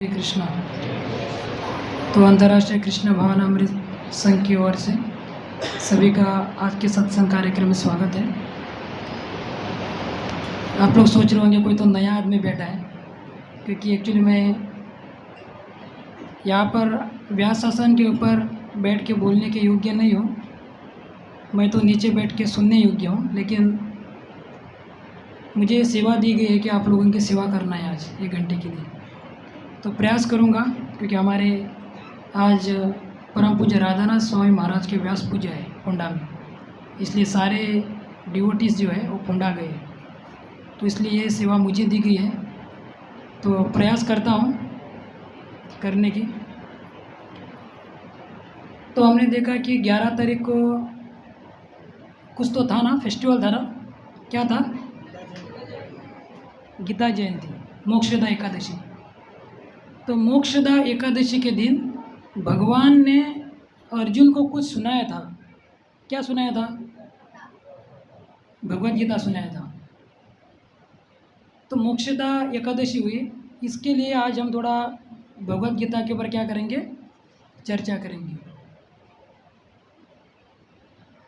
हरे कृष्णा। तो अंतर्राष्ट्रीय कृष्ण भावनामृत संघ की ओर से सभी का आज के सत्संग कार्यक्रम में स्वागत है। आप लोग सोच रहे होंगे कोई तो नया आदमी बैठा है, क्योंकि एक्चुअली मैं यहाँ पर व्यासासन के ऊपर बैठ के बोलने के योग्य नहीं हूँ। मैं तो नीचे बैठ के सुनने योग्य हूँ, लेकिन मुझे सेवा दी गई है कि आप लोगों की सेवा करना है आज 1 घंटे के लिए। तो प्रयास करूँगा, क्योंकि हमारे आज परम पूज्य राधानाथ स्वामी महाराज के व्यास पूजा है पुंडा में, इसलिए सारे डिवोटीज जो है वो पुंडा गए, तो इसलिए ये सेवा मुझे दी गई है। तो प्रयास करता हूँ करने की। तो हमने देखा कि 11 तारीख को कुछ तो था ना, फेस्टिवल था ना, क्या था? गीता जयंती, मोक्षदा एकादशी। तो मोक्षदा एकादशी के दिन भगवान ने अर्जुन को कुछ सुनाया था। क्या सुनाया था? भगवत गीता सुनाया था। तो मोक्षदा एकादशी हुई, इसके लिए आज हम थोड़ा भगवत गीता के ऊपर क्या करेंगे, चर्चा करेंगे।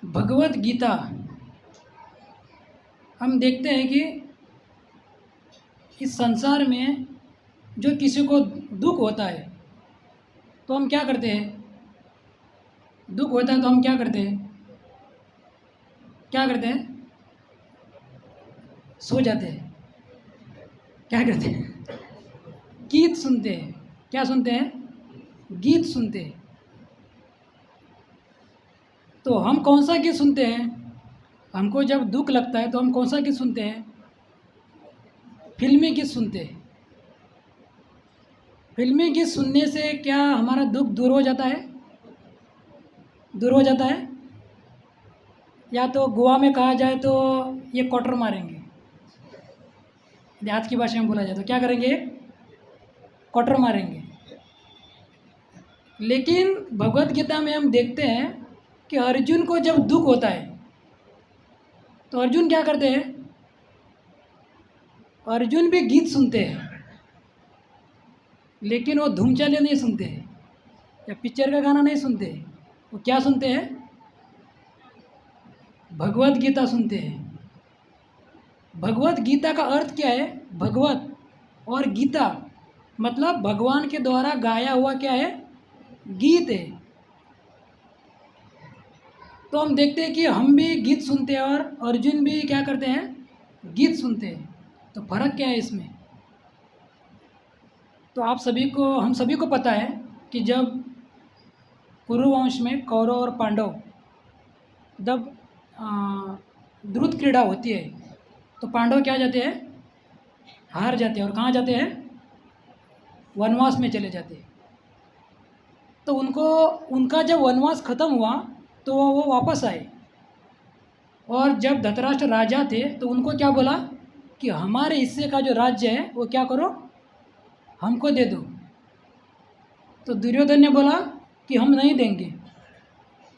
भगवत गीता हम देखते हैं कि इस संसार में जो किसी को दुख होता है तो हम क्या करते हैं? दुख होता है तो हम क्या करते हैं? क्या करते हैं? सो जाते हैं। क्या करते हैं? गीत सुनते हैं। क्या सुनते हैं? गीत सुनते हैं। तो हम कौन सा गीत सुनते हैं? हमको जब दुख लगता है तो हम कौन सा गीत सुनते हैं? फिल्मी गीत सुनते हैं। फिल्मी गीत सुनने से क्या हमारा दुख दूर हो जाता है? दूर हो जाता है। या तो गोवा में कहा जाए तो ये क्वार्टर मारेंगे, देहात की भाषा में बोला जाए तो क्या करेंगे? क्वार्टर मारेंगे। लेकिन भगवत गीता में हम देखते हैं कि अर्जुन को जब दुख होता है तो अर्जुन क्या करते हैं? अर्जुन भी गीत सुनते हैं, लेकिन वो धूम चाले नहीं सुनते हैं या पिक्चर का गाना नहीं सुनते हैं। वो क्या सुनते हैं? भगवत गीता सुनते हैं। भगवत गीता का अर्थ क्या है? भगवत और गीता मतलब भगवान के द्वारा गाया हुआ क्या है? गीत है। तो हम देखते हैं कि हम भी गीत सुनते हैं और अर्जुन भी क्या करते हैं? गीत सुनते हैं। तो फर्क क्या है इसमें? तो हम सभी को पता है कि जब कुरुवंश में कौरव और पांडव जब द्रुत क्रीड़ा होती है तो पांडव क्या जाते हैं? हार जाते हैं और कहाँ जाते हैं? वनवास में चले जाते हैं। तो उनका जब वनवास खत्म हुआ तो वो वापस आए, और जब धृतराष्ट्र राजा थे तो उनको क्या बोला कि हमारे हिस्से का जो राज्य है वो क्या करो, हमको दे दो। तो दुर्योधन ने बोला कि हम नहीं देंगे।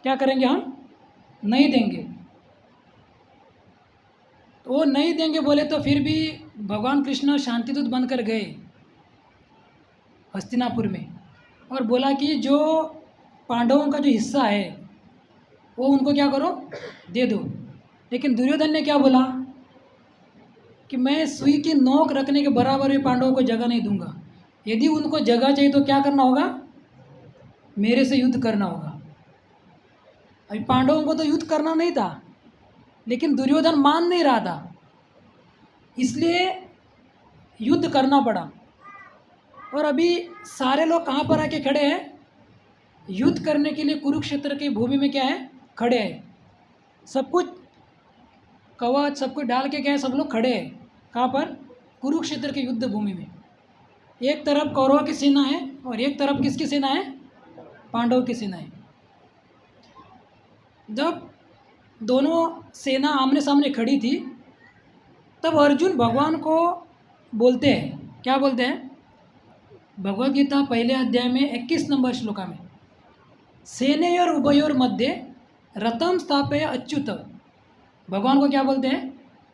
क्या करेंगे? हम नहीं देंगे। तो वो नहीं देंगे बोले तो फिर भी भगवान कृष्ण शांतिदूत बनकर गए हस्तिनापुर में और बोला कि जो पांडवों का जो हिस्सा है वो उनको क्या करो, दे दो। लेकिन दुर्योधन ने क्या बोला कि मैं सुई की नोक रखने के बराबर भी पांडवों को जगह नहीं दूंगा। यदि उनको जगह चाहिए तो क्या करना होगा? मेरे से युद्ध करना होगा। अभी पांडवों को तो युद्ध करना नहीं था, लेकिन दुर्योधन मान नहीं रहा था, इसलिए युद्ध करना पड़ा। और अभी सारे लोग कहाँ पर आके खड़े हैं? युद्ध करने के लिए कुरुक्षेत्र की भूमि में क्या है? खड़े हैं। सब कुछ कवच सब कुछ डाल के क्या है? सब लोग खड़े हैं। कहाँ पर? कुरुक्षेत्र के युद्ध भूमि में। एक तरफ कौरवों की सेना है और एक तरफ किसकी सेना है? पांडवों की सेना है। जब दोनों सेना आमने सामने खड़ी थी तब अर्जुन भगवान को बोलते हैं। क्या बोलते हैं? भगवत गीता पहले अध्याय में 21 नंबर श्लोका में सेनयोर उभयोर मध्य रथम स्थापय अच्युत। भगवान को क्या बोलते हैं?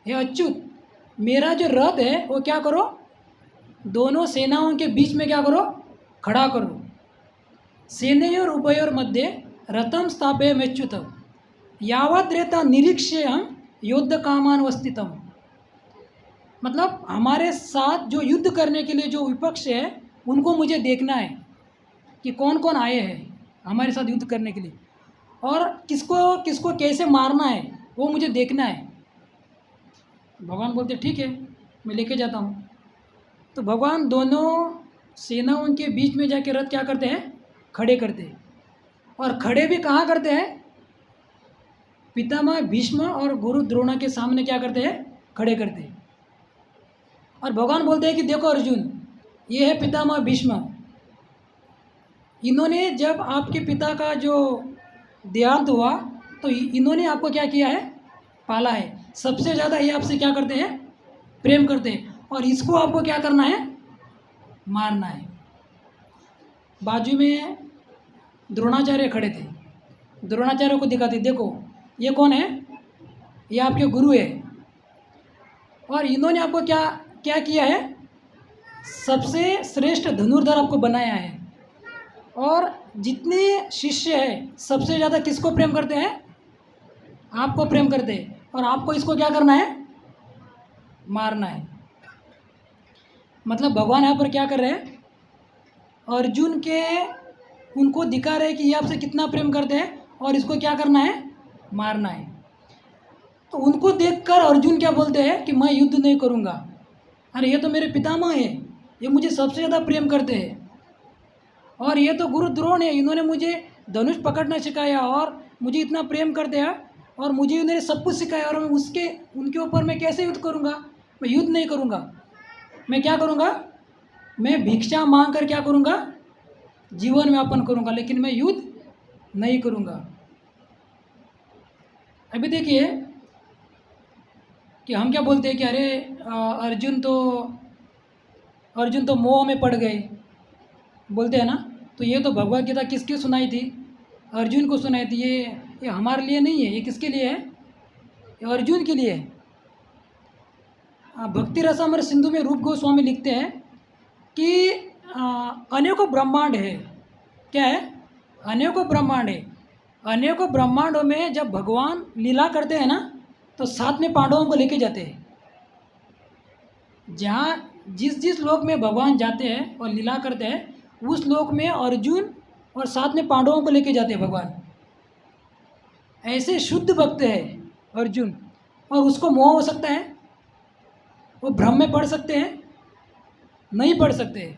हे अच्युत, मेरा जो रथ है वो क्या करो? दोनों सेनाओं के बीच में क्या करो, खड़ा करो। सेनयोर उभयोर मध्ये रथम स्थापय मेच्युत यावद्रेता निरीक्ष्य युद्ध कामान वस्थितम। मतलब हमारे साथ जो युद्ध करने के लिए जो विपक्ष है उनको मुझे देखना है कि कौन कौन आए हैं हमारे साथ युद्ध करने के लिए, और किसको किसको कैसे मारना है वो मुझे देखना है। भगवान बोलते ठीक है, मैं लेके जाता हूँ। तो भगवान दोनों सेनाओं के बीच में जाके रथ क्या करते हैं, खड़े करते हैं। और खड़े भी कहाँ करते हैं, पितामह भीष्म और गुरु द्रोण के सामने क्या करते हैं, खड़े करते हैं। और भगवान बोलते हैं कि देखो अर्जुन, ये है पितामह भीष्म। इन्होंने जब आपके पिता का जो देहांत हुआ तो इन्होंने आपको क्या किया है, पाला है। सबसे ज़्यादा ये आपसे क्या करते हैं, प्रेम करते हैं। और इसको आपको क्या करना है, मारना है। बाजू में द्रोणाचार्य खड़े थे, द्रोणाचार्य को दिखाते देखो ये कौन है, ये आपके गुरु है। और इन्होंने आपको क्या क्या किया है, सबसे श्रेष्ठ धनुर्धर आपको बनाया है। और जितने शिष्य हैं सबसे ज़्यादा किसको प्रेम करते हैं, आपको प्रेम करते हैं। और आपको इसको क्या करना है, मारना है। मतलब भगवान यहाँ पर क्या कर रहे हैं, अर्जुन के उनको दिखा रहे हैं कि ये आपसे कितना प्रेम करते हैं और इसको क्या करना है, मारना है। तो उनको देखकर अर्जुन क्या बोलते हैं कि मैं युद्ध नहीं करूँगा। अरे ये तो मेरे पितामह है, ये मुझे सबसे ज़्यादा प्रेम करते हैं। और ये तो गुरु द्रोण है, इन्होंने मुझे धनुष पकड़ना सिखाया और मुझे इतना प्रेम करते हैं और मुझे इन्होंने सब कुछ सिखाया। और मैं उनके ऊपर मैं कैसे युद्ध करूँगा, मैं युद्ध नहीं करूँगा। मैं क्या करूँगा, मैं भिक्षा मांग कर क्या करूँगा, जीवन यापन करूँगा, लेकिन मैं युद्ध नहीं करूँगा। अभी देखिए कि हम क्या बोलते हैं कि अरे अर्जुन तो मोह में पड़ गए, बोलते हैं ना। तो ये तो भगवद गीता किसकी सुनाई थी, अर्जुन को सुनाई थी। ये हमारे लिए नहीं है, ये किसके लिए है, ये अर्जुन के लिए है। भक्ति रसामृत सिंधु में रूप गोस्वामी लिखते हैं कि अनेकों ब्रह्मांड है। क्या है, अनेकों ब्रह्मांड है। अनेकों ब्रह्मांडों में जब भगवान लीला करते हैं ना तो साथ में पांडवों को लेके जाते हैं। जहाँ जिस जिस लोक में भगवान जाते हैं और लीला करते हैं उस लोक में अर्जुन और साथ में पांडवों को लेके जाते हैं भगवान। ऐसे शुद्ध भक्त है अर्जुन। और उसको मोह हो सकता है, वो भ्रम में पड़ सकते हैं, नहीं पड़ सकते।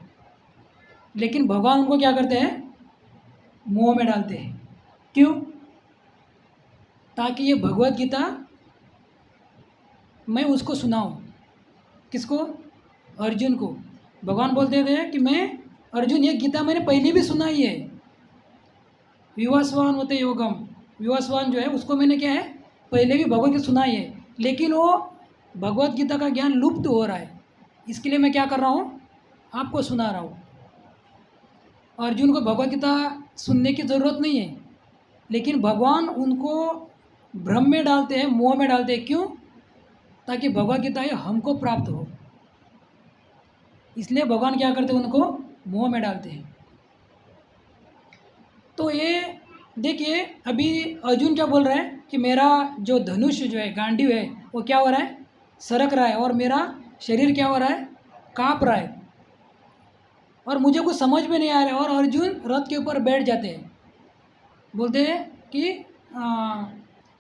लेकिन भगवान उनको क्या करते हैं, मोह में डालते हैं। क्यों, ताकि ये भगवद गीता मैं उसको सुनाऊं। किसको, अर्जुन को। भगवान बोलते थे कि मैं अर्जुन, ये गीता मैंने पहले भी सुनाई है। विवासवान होते योगम, विवासवान जो है उसको मैंने क्या है, पहले भी भगवद गीता सुनाई है, लेकिन वो भगवद गीता का ज्ञान लुप्त हो रहा है। इसके लिए मैं क्या कर रहा हूँ, आपको सुना रहा हूँ। अर्जुन को भगवद गीता सुनने की ज़रूरत नहीं है, लेकिन भगवान उनको भ्रम में डालते हैं, मोह में डालते हैं। क्यों, ताकि भगवद गीता ये हमको प्राप्त हो। इसलिए भगवान क्या करते हैं, उनको मोह में डालते हैं। तो ये देखिए अभी अर्जुन क्या बोल रहा है कि मेरा जो धनुष जो है, गांडीव है, वो क्या हो रहा है, सरक रहा है। और मेरा शरीर क्या हो रहा है, काँप रहा है। और मुझे कुछ समझ में नहीं आ रहा है। और अर्जुन रथ के ऊपर बैठ जाते हैं। बोलते हैं कि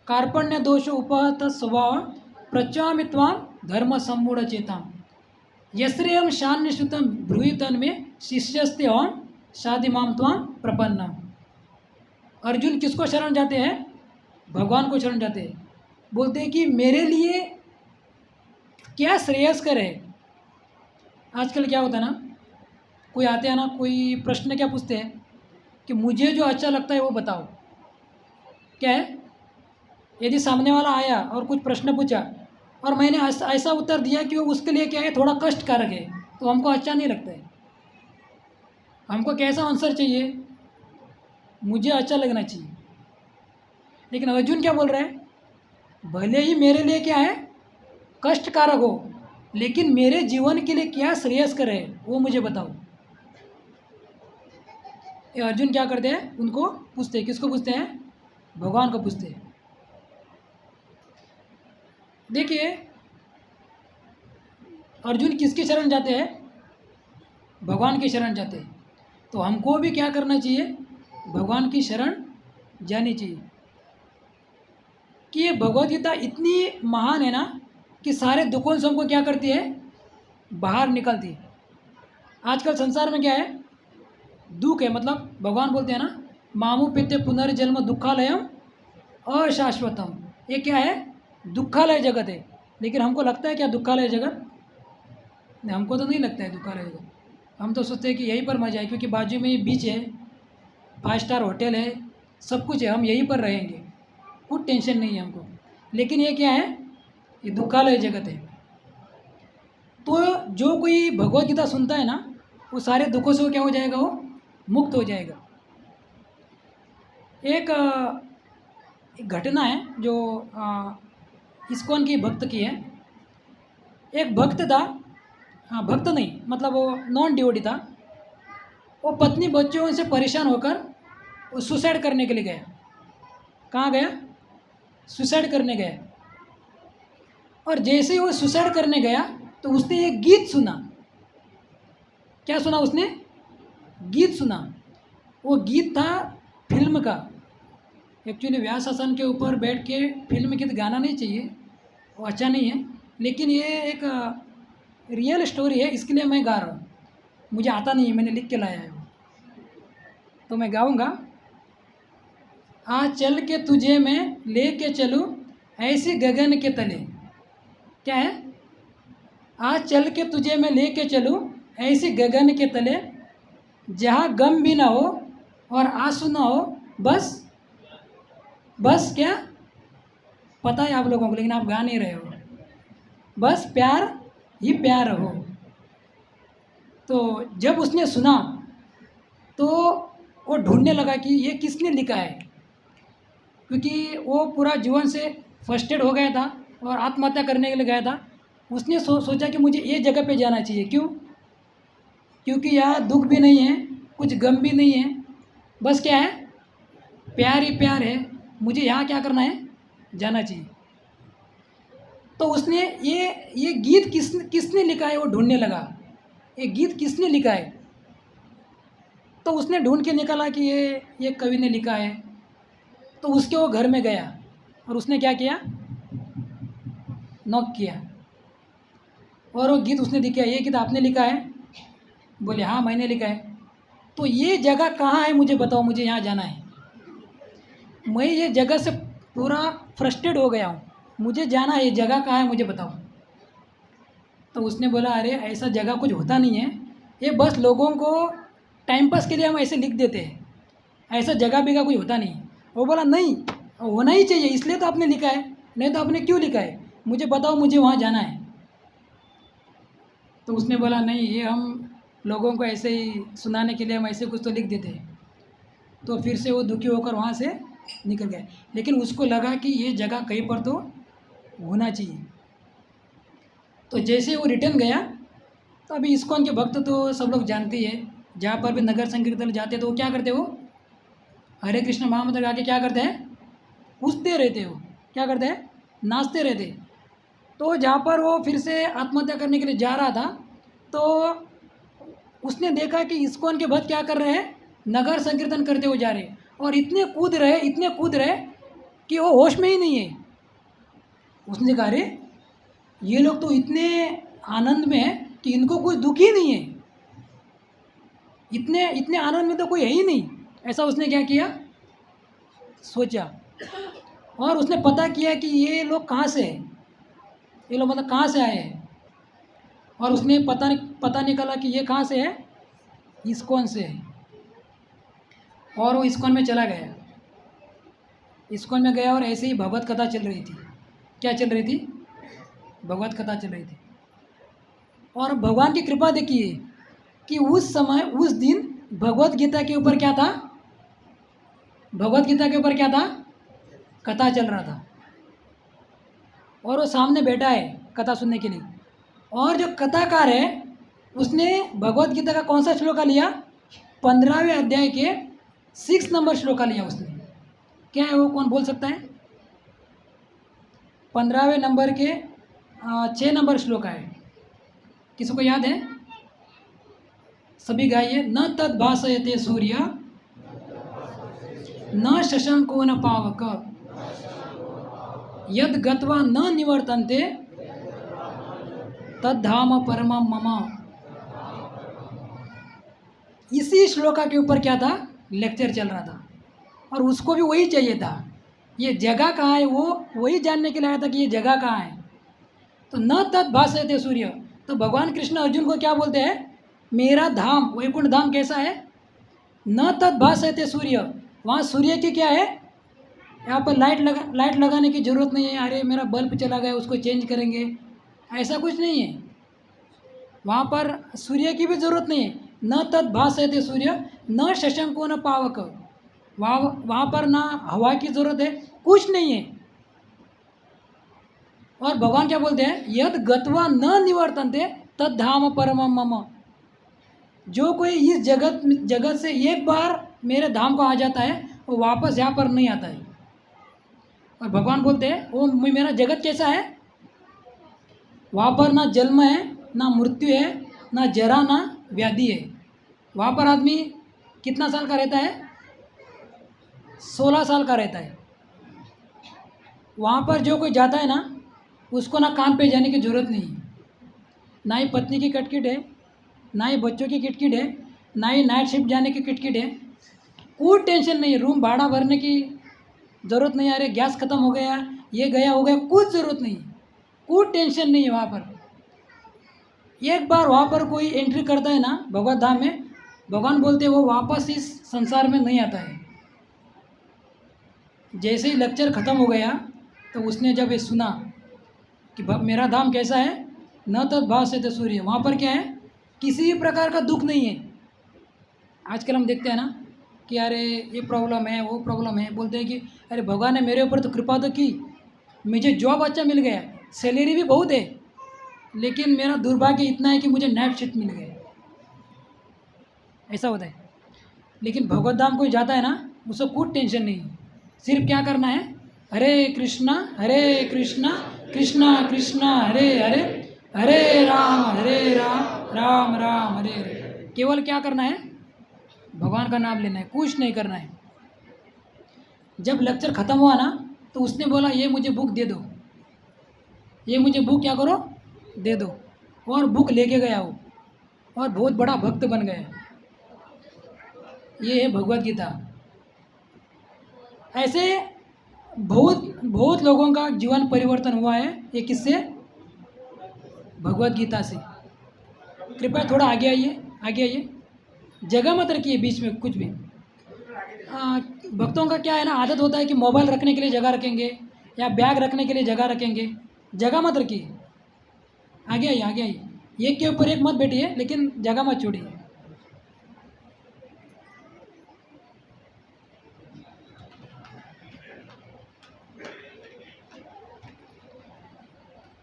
कार्पण्य दोष उपहत स्वभाव प्रचामि त्वां धर्म सम्मूढ़ चेताम यश्रेयम शान्य श्रुतम ब्रूहितन में शिष्यस्ते ओम शादिमाम त्वां प्रपन्नम। अर्जुन किसको शरण जाते हैं, भगवान को शरण जाते हैं। बोलते हैं कि मेरे लिए क्या श्रेयस्कर है। आजकल क्या होता है ना, कोई आते हैं ना, कोई प्रश्न क्या पूछते हैं कि मुझे जो अच्छा लगता है वो बताओ। क्या है, यदि सामने वाला आया और कुछ प्रश्न पूछा और मैंने ऐसा उत्तर दिया कि वो उसके लिए क्या है, थोड़ा कष्टकारक है, तो हमको अच्छा नहीं लगता है। हमको कैसा आंसर चाहिए, मुझे अच्छा लगना चाहिए। लेकिन अर्जुन क्या बोल रहे हैं, भले ही मेरे लिए क्या है, कष्टकारक हो, लेकिन मेरे जीवन के लिए क्या श्रेयस्कर है वो मुझे बताओ। ये अर्जुन क्या करते हैं, उनको पूछते हैं, किसको पूछते हैं, भगवान को पूछते हैं। देखिए अर्जुन किसके शरण जाते हैं, भगवान के शरण जाते हैं। तो हमको भी क्या करना चाहिए, भगवान की शरण जानी चाहिए। कि ये भगवत गीता इतनी महान है ना कि सारे दुखों से हमको क्या करती है, बाहर निकलती है। आजकल संसार में क्या है, दुख है, मतलब भगवान बोलते हैं ना, मामू पित्ते पुनर्जन्म दुखालयम अशाश्वतम। ये क्या है, दुखालय जगत है। लेकिन हमको लगता है क्या दुखालय जगत, नहीं हमको तो नहीं लगता है दुखालय जगत। हम तो सोचते हैं कि यहीं पर मजा है, क्योंकि बाजू में ही बीच है, 5 स्टार होटल है, सब कुछ है, हम यहीं पर रहेंगे, कुछ टेंशन नहीं है हमको। लेकिन ये क्या है, ये दुखालय जगत है। तो जो कोई भगवत गीता सुनता है ना, वो सारे दुखों से वो क्या हो जाएगा, वो मुक्त हो जाएगा। एक घटना है जो इस्कॉन की भक्त की है। एक भक्त था, हाँ भक्त नहीं मतलब वो नॉन डिवोटी था। वो पत्नी बच्चों से परेशान होकर वो सुसाइड करने के लिए गया। कहाँ गया, सुसाइड करने गया। और जैसे ही वो सुसाइड करने गया तो उसने एक गीत सुना। क्या सुना उसने, गीत सुना। वो गीत था फिल्म का। एक्चुअली व्यास आसन के ऊपर बैठ के फिल्म गीत गाना नहीं चाहिए, वो अच्छा नहीं है। लेकिन ये एक रियल स्टोरी है, इसके लिए मैं गा रहा हूँ। मुझे आता नहीं है, मैंने लिख के लाया है वो, तो मैं गाऊंगा। आज चल के तुझे मैं ले के चलूँ ऐसी गगन के तले। क्या है, आज चल के तुझे मैं ले के चलूँ ऐसी गगन के तले, जहाँ गम भी ना हो और आंसू ना हो, बस बस क्या, पता है आप लोगों को लेकिन आप गा नहीं रहे हो, बस प्यार ही प्यार हो। तो जब उसने सुना तो वो ढूंढने लगा कि ये किसने लिखा है, क्योंकि वो पूरा जीवन से फ्रस्ट्रेट हो गया था और आत्महत्या करने के लिए गया था। उसने सोचा कि मुझे ये जगह पे जाना चाहिए। क्यों, क्योंकि यहाँ दुख भी नहीं है, कुछ गम भी नहीं है, बस क्या है, प्यार ही प्यार है। मुझे यहाँ क्या करना है, जाना चाहिए। तो उसने ये गीत किसने लिखा है वो ढूंढने लगा, ये गीत किसने लिखा है। तो उसने ढूंढ के निकाला कि ये कवि ने लिखा है। तो उसके वो घर में गया और उसने क्या किया, नॉक किया और वो गीत उसने दिखाया, ये गीत आपने लिखा है, बोले हाँ मैंने लिखा है। तो ये जगह कहाँ है मुझे बताओ, मुझे यहाँ जाना है, मैं ये जगह से पूरा फ्रस्ट्रेट हो गया हूँ, मुझे जाना है, ये जगह कहाँ है मुझे बताओ। तो उसने बोला अरे ऐसा जगह कुछ होता नहीं है, ये बस लोगों को टाइम पास के लिए हम ऐसे लिख देते हैं, ऐसा जगह भी का कोई होता नहीं। वो बोला नहीं, होना ही चाहिए, इसलिए तो आपने लिखा है, नहीं तो आपने क्यों लिखा है, मुझे बताओ, मुझे वहाँ जाना है। तो उसने बोला नहीं, ये हम लोगों को ऐसे ही सुनाने के लिए हम ऐसे कुछ तो लिख देते हैं। तो फिर से वो दुखी होकर वहाँ से निकल गए। लेकिन उसको लगा कि ये जगह कहीं पर तो होना चाहिए। तो जैसे वो रिटर्न गया, तो अभी इस्कॉन के भक्त तो सब लोग जानते ही है, जहाँ पर भी नगर संकीर्तन जाते तो वो क्या करते, वो हरे कृष्ण महामंत्र गा के क्या करते हैं, पूछते रहते हो, क्या करते हैं, नाचते रहते। तो जहाँ पर वो फिर से आत्महत्या करने के लिए जा रहा था, तो उसने देखा कि इस्कॉन के भक्त क्या कर रहे हैं, नगर संकीर्तन करते हुए जा रहे हैं, और इतने कूद रहे, इतने कूद रहे कि वो होश में ही नहीं है। उसने कहा अरे ये लोग तो इतने आनंद में है कि इनको कुछ दुख ही नहीं है, इतने इतने आनंद में तो कोई है ही नहीं। ऐसा उसने क्या किया, सोचा, और उसने पता किया कि ये लोग कहाँ से हैं, ये लोग मतलब कहाँ से आए हैं। और उसने पता निकाला कि ये कहाँ से है, इस्कॉन से है। और वो इस्कॉन में चला गया, इस्कॉन में गया और ऐसे ही भगवत कथा चल रही थी। क्या चल रही थी, भगवत कथा चल रही थी। और भगवान की कृपा देखिए कि उस समय उस दिन भगवत गीता के ऊपर क्या था, भगवत गीता के ऊपर क्या था, कथा चल रहा था। और वो सामने बैठा है कथा सुनने के लिए। और जो कथाकार है उसने भगवत गीता का कौन सा श्लोका लिया? 15वें अध्याय के 6 नंबर श्लोका लिया उसने। क्या है वो, कौन बोल सकता है? 15वें नंबर के 6 नंबर श्लोका है, किसी को याद है? सभी गाइए। न तद भासयते सूर्य न शशांको न पावक यद गत्वा न निवर्तन्ते तद्धाम परमम मम। इसी श्लोका के ऊपर क्या था, लेक्चर चल रहा था, और उसको भी वही चाहिए था। ये जगह कहाँ है वो वही जानने के लिए आया था कि ये जगह कहाँ है। तो न तद भासयते सूर्य, तो भगवान कृष्ण अर्जुन को क्या बोलते हैं? मेरा धाम वैकुंठ धाम कैसा है? न तद भासयते सूर्य, वहाँ सूर्य की क्या है? यहाँ पर लाइट लगाने की ज़रूरत नहीं है, अरे मेरा बल्ब चला गया उसको चेंज करेंगे, ऐसा कुछ नहीं है। वहाँ पर सूर्य की भी ज़रूरत नहीं है। न तद भासयते सूर्य न शशंको न पावक, वहाँ पर ना हवा की ज़रूरत है, कुछ नहीं है। और भगवान क्या बोलते हैं? यद गत्वा न निवर्तन्ते तद धाम परमम मम। जो कोई इस जगत से एक बार मेरे धाम को आ जाता है वो वापस यहाँ पर नहीं आता है। और भगवान बोलते हैं वो मेरा जगत कैसा है? वहाँ पर ना जन्म है, ना मृत्यु है, ना जरा, ना व्याधि है। वहाँ पर आदमी कितना साल का रहता है? 16 साल का रहता है। वहाँ पर जो कोई जाता है ना, उसको ना काम पे जाने की ज़रूरत नहीं है, ना ही पत्नी की किटकिट है, ना ही बच्चों की किटकिट है, ना ही नाइट शिफ्ट जाने की किटकिट है। कोई टेंशन नहीं है, रूम भाड़ा भरने की ज़रूरत नहीं है, अरे गैस ख़त्म हो गया, ये गया हो गया, कुछ ज़रूरत नहीं है, कोई टेंशन नहीं है वहाँ पर। एक बार वहाँ पर कोई एंट्री करता है ना भगवत धाम में, भगवान बोलते हैं वो वापस इस संसार में नहीं आता है। जैसे ही लेक्चर ख़त्म हो गया तो उसने जब ये सुना कि मेरा धाम कैसा है, न तद भासयते सूर्य, वहाँ पर क्या है? किसी भी प्रकार का दुख नहीं है। आजकल हम देखते हैं ना कि अरे ये प्रॉब्लम है, वो प्रॉब्लम है, बोलते हैं कि अरे भगवान ने मेरे ऊपर तो कृपा तो की, मुझे जॉब अच्छा मिल गया, सैलरी भी बहुत है, लेकिन मेरा दुर्भाग्य इतना है कि मुझे नाइट शिफ्ट मिल गया। ऐसा होता है। लेकिन भगवत धाम कोई जाता है ना, उसको कुछ टेंशन नहीं है, सिर्फ क्या करना है? हरे कृष्णा कृष्णा कृष्णा हरे हरे, हरे राम राम राम हरे हरे। केवल क्या करना है? भगवान का नाम लेना है, कुछ नहीं करना है। जब लेक्चर ख़त्म हुआ ना तो उसने बोला ये मुझे बुक दे दो, ये मुझे बुक क्या करो? दे दो। और बुक लेके गया वो, और बहुत बड़ा भक्त बन गया। ये है भगवत गीता। ऐसे बहुत लोगों का जीवन परिवर्तन हुआ है, ये किससे? भगवत गीता से। कृपया थोड़ा आगे आइए, जगह मत रखिए बीच में कुछ भी। भक्तों का क्या है ना, आदत होता है कि मोबाइल रखने के लिए जगह रखेंगे या बैग रखने के लिए जगह रखेंगे, जगह मत रखिए। आगे आइए, एक के ऊपर एक मत बैठिए, लेकिन जगह मत छोड़िए।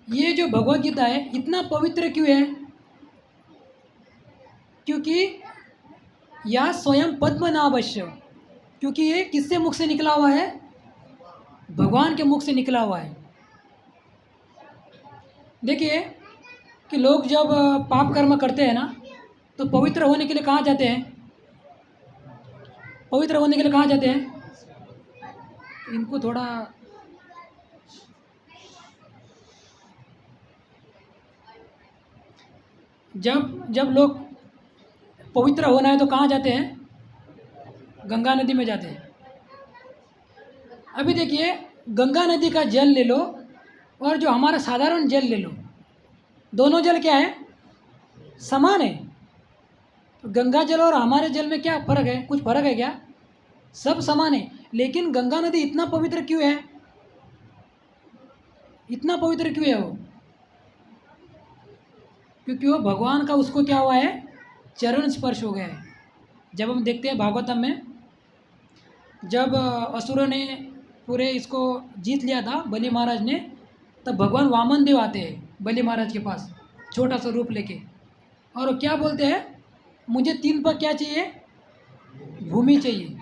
ये जो भगवत गीता है इतना पवित्र क्यों है? क्योंकि यह स्वयं पद्मनाभस्य, क्योंकि ये किससे मुख से निकला हुआ है? भगवान के मुख से निकला हुआ है। देखिए कि लोग जब पाप कर्म करते हैं ना तो पवित्र होने के लिए कहाँ जाते हैं? पवित्र होने के लिए कहाँ जाते हैं? इनको थोड़ा जब लोग पवित्र होना है तो कहाँ जाते हैं? गंगा नदी में जाते हैं। अभी देखिए गंगा नदी का जल ले लो और जो हमारा साधारण जल ले लो, दोनों जल क्या है? समान है। तो गंगा जल और हमारे जल में क्या फ़र्क है? कुछ फ़र्क है क्या? सब समान है। लेकिन गंगा नदी इतना पवित्र क्यों है? इतना पवित्र क्यों है वो? क्योंकि वो भगवान का उसको क्या हुआ है? चरण स्पर्श हो गया है। जब हम देखते हैं भागवतम में, जब असुरों ने पूरे इसको जीत लिया था बलि महाराज ने, तब भगवान वामन देव आते हैं बलि महाराज के पास छोटा सा रूप लेके। और वो क्या बोलते हैं, मुझे 3 पग क्या चाहिए, भूमि चाहिए।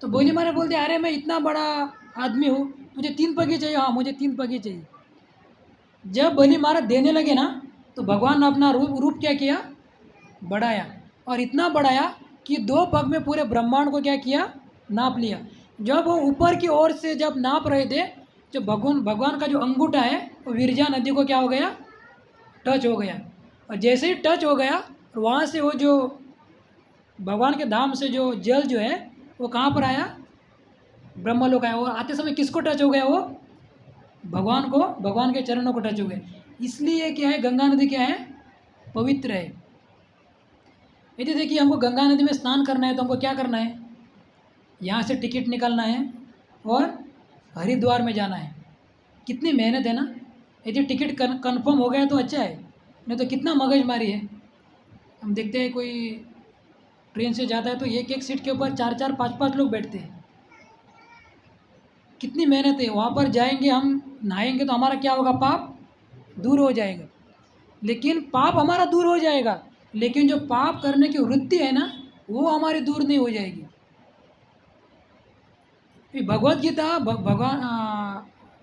तो बोली महाराज बोलते अरे मैं इतना बड़ा आदमी हूँ, मुझे 3 पग ही चाहिए। हाँ मुझे 3 पग ही चाहिए। जब बलि महाराज देने लगे ना, तो भगवान ने अपना रूप क्या किया, बढ़ाया। और इतना बढ़ाया कि 2 पग में पूरे ब्रह्मांड को क्या किया, नाप लिया। जब वो ऊपर की ओर से जब नाप रहे थे, जो भगवान का जो अंगूठा है वो विरजा नदी को क्या हो गया, टच हो गया। और जैसे ही टच हो गया, वहाँ से वो जो भगवान के धाम से जो जल जो है वो कहाँ पर आया, ब्रह्मलोक आया। वो आते समय किसको टच हो गया, वो भगवान को, भगवान के चरणों को टच हो गया। इसलिए क्या है, गंगा नदी क्या है, पवित्र है। यदि देखिए हमको गंगा नदी में स्नान करना है तो हमको क्या करना है, यहाँ से टिकट निकालना है और हरिद्वार में जाना है। कितनी मेहनत है ना। यदि टिकट कन्फर्म हो गया तो अच्छा है, नहीं तो कितना मगजमारी है। हम देखते हैं कोई ट्रेन से जाता है तो एक एक सीट के ऊपर 4-4 5-5 लोग बैठते हैं। कितनी मेहनत है। वहाँ पर जाएंगे, हम नहाएंगे तो हमारा क्या होगा, पाप दूर हो जाएगा। लेकिन पाप हमारा दूर हो जाएगा, लेकिन जो पाप करने की वृत्ति है ना, वो हमारी दूर नहीं हो जाएगी। भगवत गीता भगवान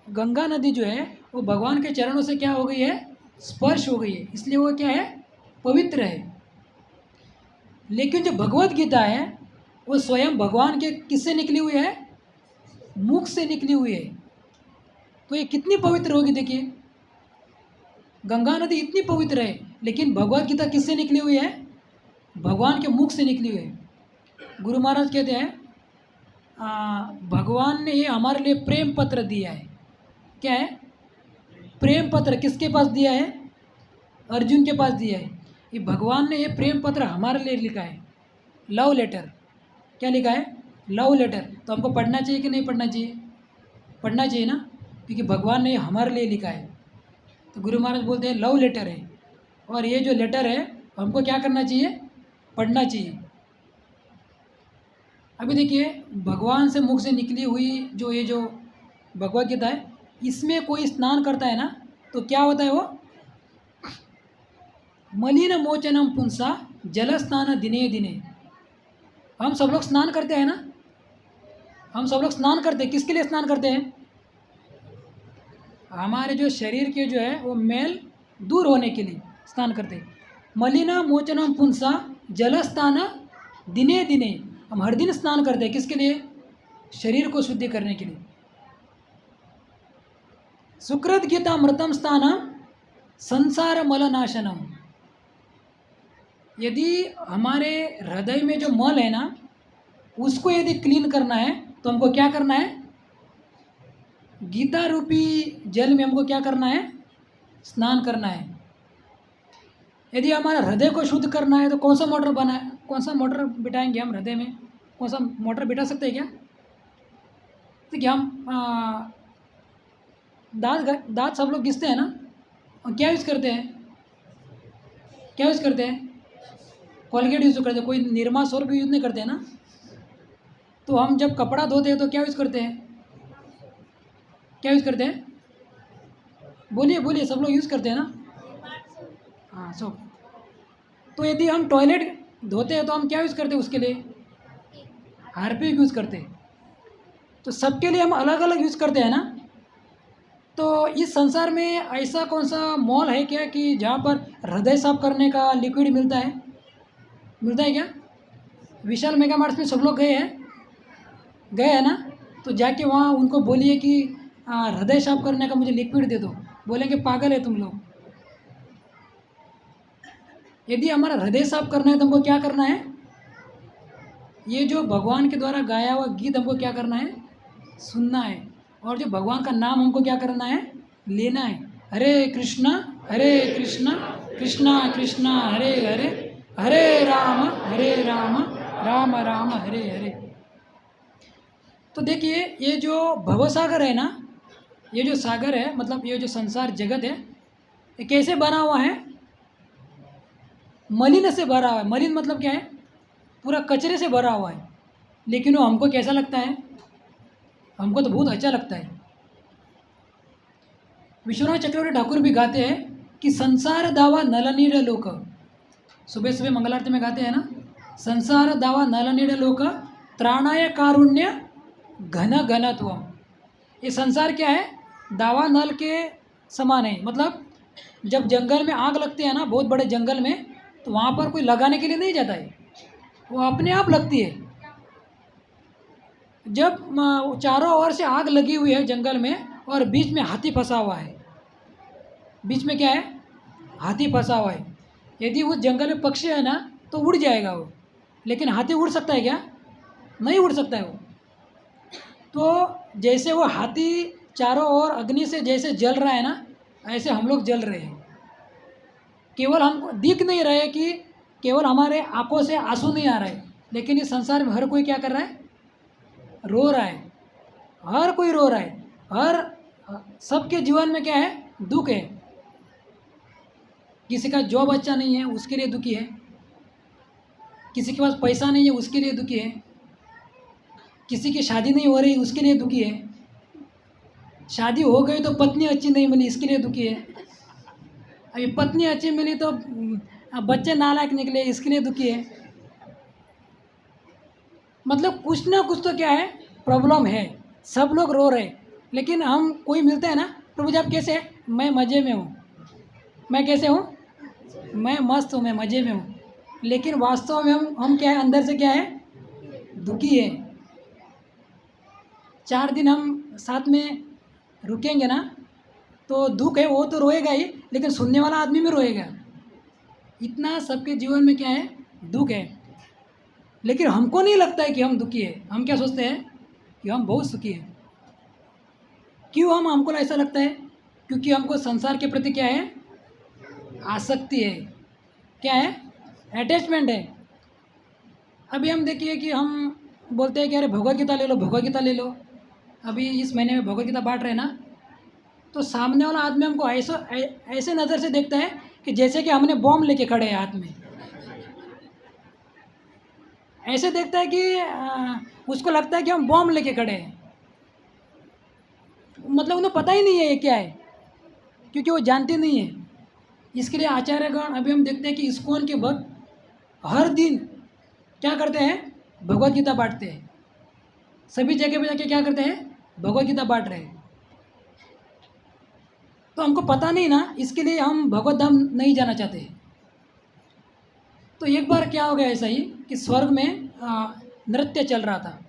गंगा नदी जो है वो भगवान के चरणों से क्या हो गई है, स्पर्श हो गई है, इसलिए वो क्या है, पवित्र है। लेकिन जो भगवत गीता है वो स्वयं भगवान के किससे निकली हुई है, मुख से निकली हुई है। तो ये कितनी पवित्र होगी। देखिए गंगा नदी इतनी पवित्र है, लेकिन भगवत गीता किससे निकली हुई है, भगवान के मुख से निकली हुई है। गुरु महाराज कहते हैं भगवान ने ये हमारे लिए प्रेम पत्र दिया है। क्या है, प्रेम पत्र किसके पास दिया है, अर्जुन के पास दिया है। ये भगवान ने ये प्रेम पत्र हमारे लिए लिखा है, लव लेटर। क्या लिखा है, लव लेटर। तो हमको पढ़ना चाहिए कि नहीं पढ़ना चाहिए, पढ़ना चाहिए ना, क्योंकि भगवान ने हमारे लिए लिखा है। तो गुरु महाराज बोलते हैं लव लेटर है, और ये जो लेटर है हमको क्या करना चाहिए, पढ़ना चाहिए। अभी देखिए भगवान से मुख से निकली हुई जो ये जो भगवत गीता है, इसमें कोई स्नान करता है ना तो क्या होता है, वो मलिन मोचनम पुंसा जल स्नान दिने दिने। हम सब लोग स्नान करते हैं ना, हम सब लोग स्नान करते हैं, किसके लिए स्नान करते हैं, हमारे जो शरीर के जो है वो मैल दूर होने के लिए स्नान करते हैं। मलिना मोचनम पुंसा जल स्नान दिने दिने। हम हर दिन स्नान करते हैं, किसके लिए, शरीर को शुद्धि करने के लिए। सुकृत गीता मृतम स्थानम संसार मलनाशनम। यदि हमारे हृदय में जो मल है ना, उसको यदि क्लीन करना है तो हमको क्या करना है, गीता रूपी जल में हमको क्या करना है, स्नान करना है। यदि हमारा हृदय को शुद्ध करना है तो कौन सा मोटर बनाए, कौन सा मोटर बिठाएंगे हम हृदय में, कौन सा मोटर बिठा सकते हैं क्या। देखिए हम दांत सब लोग घिसते हैं ना, और क्या यूज़ करते हैं, क्या यूज़ करते हैं, कोलगेट यूज़ करते हैं, कोई निरमा सोप भी यूज़ नहीं करते हैं ना। तो हम जब कपड़ा धोते हैं तो क्या यूज़ करते हैं, क्या यूज़ करते हैं, बोलिए बोलिए, सब लोग यूज़ करते हैं ना, हाँ सोप। तो यदि हम टॉयलेट धोते हैं तो हम क्या यूज़ करते हैं, उसके लिए हार्पिक यूज़ करते हैं। तो सबके लिए हम अलग अलग यूज़ करते हैं ना। तो इस संसार में ऐसा कौन सा मॉल है क्या कि जहाँ पर हृदय साफ करने का लिक्विड मिलता है, मिलता है क्या। विशाल मेगा मार्ट्स में सब लोग गए हैं, गए हैं ना। तो जाके वहाँ उनको बोलिए कि हृदय साफ करने का मुझे लिक्विड दे दो, बोलेंगे पागल है तुम लोग। यदि हमारा हृदय साफ करना है तो हमको क्या करना है, ये जो भगवान के द्वारा गाया हुआ गीत हमको क्या करना है, सुनना है। और जो भगवान का नाम हमको क्या करना है, लेना है। हरे कृष्णा कृष्णा कृष्णा हरे हरे, हरे राम राम राम हरे हरे। तो देखिए ये जो भवसागर है ना, ये जो सागर है, मतलब ये जो संसार जगत है, ये कैसे बना हुआ है, मलिन से भरा हुआ है। मलिन मतलब क्या है, पूरा कचरे से भरा हुआ है। लेकिन वो हमको कैसा लगता है, हमको तो बहुत अच्छा लगता है। विश्वनाथ चक्रवर्ती ठाकुर भी गाते हैं कि संसार दावा नलनीड लोक, सुबह सुबह मंगल आरती में गाते हैं ना, संसार दावा नलनीड लोक त्राणाय कारुण्य घन घनत्व। ये संसार क्या है? दावा नल के समान है। मतलब जब जंगल में आग लगती है ना, बहुत बड़े जंगल में, तो वहाँ पर कोई लगाने के लिए नहीं जाता है, वो अपने आप लगती है। जब चारों ओर से आग लगी हुई है जंगल में और बीच में हाथी फंसा हुआ है, बीच में क्या है? हाथी फंसा हुआ है। यदि उस जंगल में पक्षी है ना तो उड़ जाएगा वो, लेकिन हाथी उड़ सकता है क्या? नहीं उड़ सकता है वो। तो जैसे वो हाथी चारों ओर अग्नि से जैसे जल रहा है ना, ऐसे हम लोग जल रहे हैं। केवल हम दिख नहीं रहे कि केवल हमारे आंखों से आंसू नहीं आ रहे, लेकिन इस संसार में हर कोई क्या कर रहा है? रो रहा है। हर कोई रो रहा है। हर सबके जीवन में क्या है? दुख है। किसी का जॉब अच्छा नहीं है, उसके लिए दुखी है। किसी के पास पैसा नहीं है, उसके लिए दुखी है। किसी की शादी नहीं हो रही, उसके लिए दुखी है। शादी हो गई तो पत्नी अच्छी नहीं मिली, इसके लिए दुखी है। अभी पत्नी अच्छी मिली तो बच्चे नालायक निकले, इसके लिए दुखी है। मतलब कुछ ना कुछ तो क्या है? प्रॉब्लम है। सब लोग रो रहे, लेकिन हम कोई मिलते हैं ना, प्रभु जी आप कैसे हैं? मैं मज़े में हूँ। मैं कैसे हूँ? मैं मस्त हूँ, मैं मज़े में हूँ। लेकिन वास्तव में हम क्या है? अंदर से क्या है? दुखी है। 4 दिन हम साथ में रुकेंगे ना, तो दुख है वो तो रोएगा ही, लेकिन सुनने वाला आदमी भी रोएगा। इतना सबके जीवन में क्या है? दुख है। लेकिन हमको नहीं लगता है कि हम दुखी है। हम क्या सोचते हैं? कि हम बहुत सुखी हैं। क्यों हमको ऐसा लगता है? क्योंकि हमको संसार के प्रति क्या है? आसक्ति है। क्या है? अटैचमेंट है। अभी हम देखिए कि हम बोलते हैं कि अरे भगवद गीता ले लो, भगवद गीता ले लो। अभी इस महीने में भगवद गीता बांट रहे हैं ना, तो सामने वाला आदमी हमको ऐसे नज़र से देखता है कि जैसे कि हमने बॉम्ब लेके खड़े हैं हाथ में। ऐसे देखता है कि उसको लगता है कि हम बॉम्ब लेके खड़े हैं। मतलब उन्हें पता ही नहीं है ये क्या है, क्योंकि वो जानते नहीं है। इसके लिए आचार्यगण, अभी हम देखते हैं कि इस्कॉन के भक्त हर दिन क्या करते हैं? भगवद गीता बांटते हैं। सभी जगह पे जाके क्या करते हैं? भगवद गीता बांट रहे हैं। तो हमको पता नहीं ना, इसके लिए हम भगवत धाम नहीं जाना चाहते। तो एक बार क्या हो गया ऐसा ही कि स्वर्ग में नृत्य चल रहा था